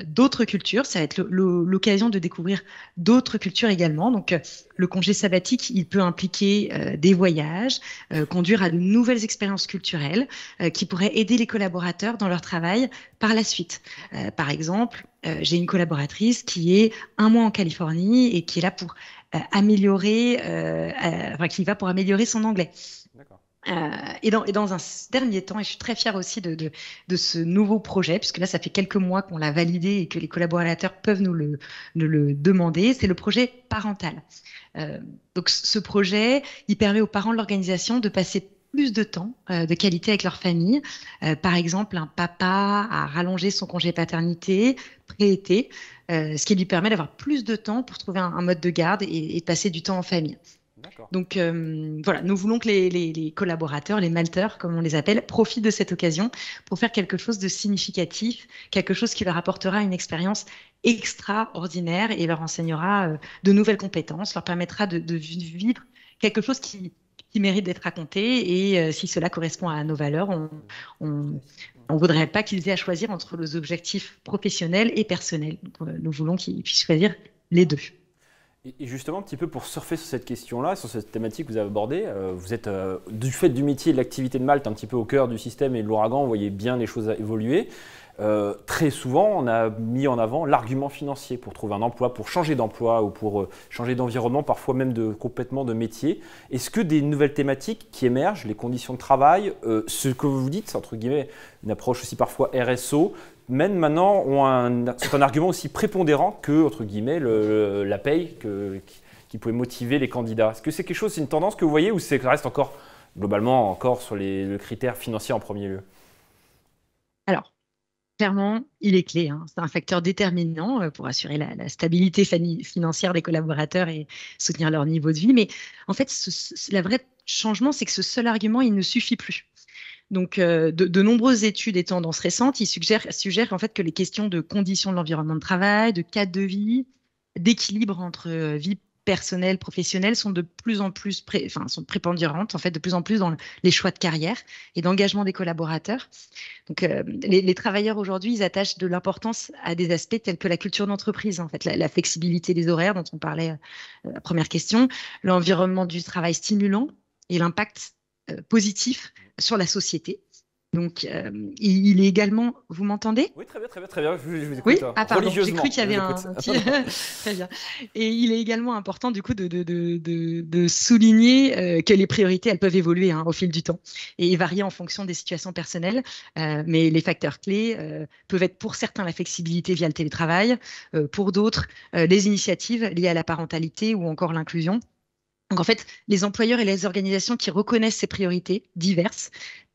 d'autres cultures. Ça va être l'occasion de découvrir d'autres cultures également. Donc, le congé sabbatique, il peut impliquer des voyages, conduire à de nouvelles expériences culturelles qui pourraient aider les collaborateurs dans leur travail par la suite. Par exemple, j'ai une collaboratrice qui est 1 mois en Californie et qui est là pour qui va pour améliorer son anglais. Et dans un dernier temps, et je suis très fière aussi de ce nouveau projet, puisque là, ça fait quelques mois qu'on l'a validé et que les collaborateurs peuvent nous le demander, c'est le projet parental. Donc, ce projet, il permet aux parents de l'organisation de passer plus de temps de qualité avec leur famille. Par exemple, un papa a rallongé son congé paternité pré-été, ce qui lui permet d'avoir plus de temps pour trouver un mode de garde et de passer du temps en famille. Donc voilà, nous voulons que les collaborateurs, les malteurs, comme on les appelle, profitent de cette occasion pour faire quelque chose de significatif, quelque chose qui leur apportera une expérience extraordinaire et leur enseignera de nouvelles compétences, leur permettra de vivre quelque chose qui mérite d'être raconté. Et si cela correspond à nos valeurs, on voudrait pas qu'ils aient à choisir entre les objectifs professionnels et personnels. Donc, nous voulons qu'ils puissent choisir les deux. Et justement, un petit peu pour surfer sur cette question-là, sur cette thématique que vous avez abordée, vous êtes, du fait du métier et de l'activité de Malte, un petit peu au cœur du système et de l'ouragan, vous voyez bien les choses évoluer. Très souvent, on a mis en avant l'argument financier pour trouver un emploi, pour changer d'emploi ou pour changer d'environnement, parfois même complètement de métier. Est-ce que des nouvelles thématiques qui émergent, les conditions de travail, ce que vous dites, entre guillemets, une approche aussi parfois RSO, mènent maintenant sont un argument aussi prépondérant que, entre guillemets, la paye qui pouvait motiver les candidats? Est-ce que c'est quelque chose, c'est une tendance que vous voyez ou ça reste encore, globalement, encore sur le critère financier en premier lieu? Alors, clairement, il est clé. Hein. C'est un facteur déterminant pour assurer la stabilité financière des collaborateurs et soutenir leur niveau de vie. Mais en fait, le vrai changement, c'est que ce seul argument, il ne suffit plus. Donc, de nombreuses études et tendances récentes, ils suggèrent en fait que les questions de conditions de l'environnement de travail, de cadre de vie, d'équilibre entre vie personnelle, professionnelle sont de plus en plus sont prépondérantes, en fait, de plus en plus dans les choix de carrière et d'engagement des collaborateurs. Donc, les travailleurs aujourd'hui, ils attachent de l'importance à des aspects tels que la culture d'entreprise, en fait, la flexibilité des horaires dont on parlait la première question, l'environnement du travail stimulant et l'impact positif sur la société. Donc, il est également... Vous m'entendez? Oui, très bien, très bien, très bien. Je vous écoute. Oui, ah pardon, j'ai cru qu'il y avait un petit... Très bien. Et il est également important, du coup, de souligner que les priorités, elles peuvent évoluer au fil du temps et varier en fonction des situations personnelles. Mais les facteurs clés peuvent être pour certains la flexibilité via le télétravail, pour d'autres, les initiatives liées à la parentalité ou encore l'inclusion. Donc, en fait, les employeurs et les organisations qui reconnaissent ces priorités diverses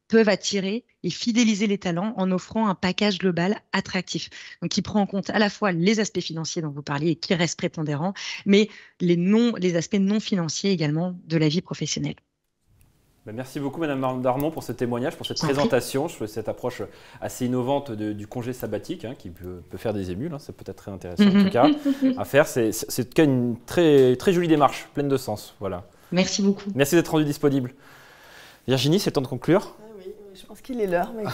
peuvent attirer et fidéliser les talents en offrant un package global attractif. Donc, qui prend en compte à la fois les aspects financiers dont vous parliez et qui restent prépondérants, mais les aspects non financiers également de la vie professionnelle. Merci beaucoup Madame Darmon pour ce témoignage, pour cette présentation. Je trouve cette approche assez innovante du congé sabbatique qui peut faire des émules. Ça peut être très intéressant en tout cas à faire. C'est en tout cas une très, très jolie démarche, pleine de sens. Voilà. Merci beaucoup. Merci d'être rendu disponible. Virginie, c'est le temps de conclure. Je pense qu'il est l'heure. Mais...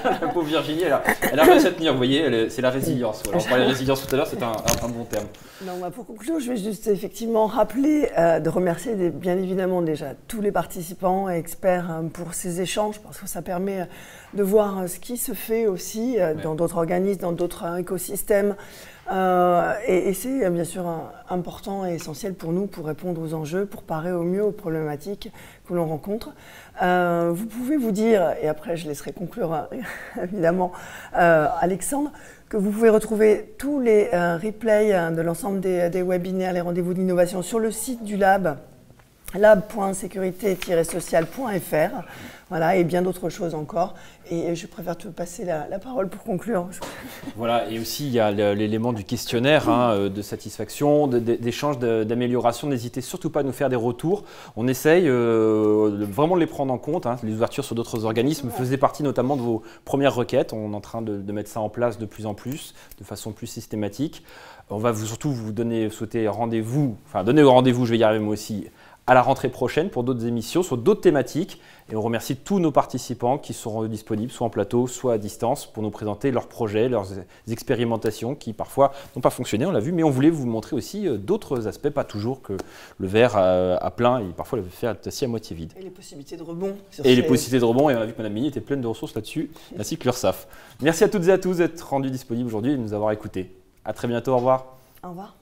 La pauvre Virginie, elle a réussi à tenir, vous voyez, c'est la résilience. Voilà, on parlait de résilience tout à l'heure, c'est un bon terme. Non, pour conclure, je vais juste effectivement rappeler de remercier bien évidemment déjà tous les participants et experts pour ces échanges, parce que ça permet de voir ce qui se fait aussi dans d'autres organismes, dans d'autres écosystèmes. Et c'est bien sûr important et essentiel pour nous pour répondre aux enjeux, pour parer au mieux aux problématiques que l'on rencontre. Vous pouvez vous dire, et après je laisserai conclure évidemment Alexandre, que vous pouvez retrouver tous les replays de l'ensemble des webinaires, les rendez-vous de l'innovation sur le site du lab, lab.sécurité-sociale.fr. Voilà, et bien d'autres choses encore. Et je préfère te passer la parole pour conclure. Voilà, et aussi il y a l'élément du questionnaire de satisfaction, d'échange, d'amélioration. N'hésitez surtout pas à nous faire des retours. On essaye vraiment de les prendre en compte. Les ouvertures sur d'autres organismes faisaient partie notamment de vos premières requêtes. On est en train de mettre ça en place de plus en plus, de façon plus systématique. On va surtout vous donner rendez-vous, je vais y arriver moi aussi, à la rentrée prochaine pour d'autres émissions sur d'autres thématiques. Et on remercie tous nos participants qui seront disponibles, soit en plateau, soit à distance, pour nous présenter leurs projets, leurs expérimentations qui parfois n'ont pas fonctionné, on l'a vu, mais on voulait vous montrer aussi d'autres aspects, pas toujours que le verre à plein, et parfois le verre est aussi à moitié vide. Et les possibilités de rebond. Les possibilités de rebond, et on a vu que Mme Mini était pleine de ressources là-dessus, ainsi que l'URSSAF. Merci à toutes et à tous d'être rendus disponibles aujourd'hui et de nous avoir écoutés. À très bientôt, au revoir. Au revoir.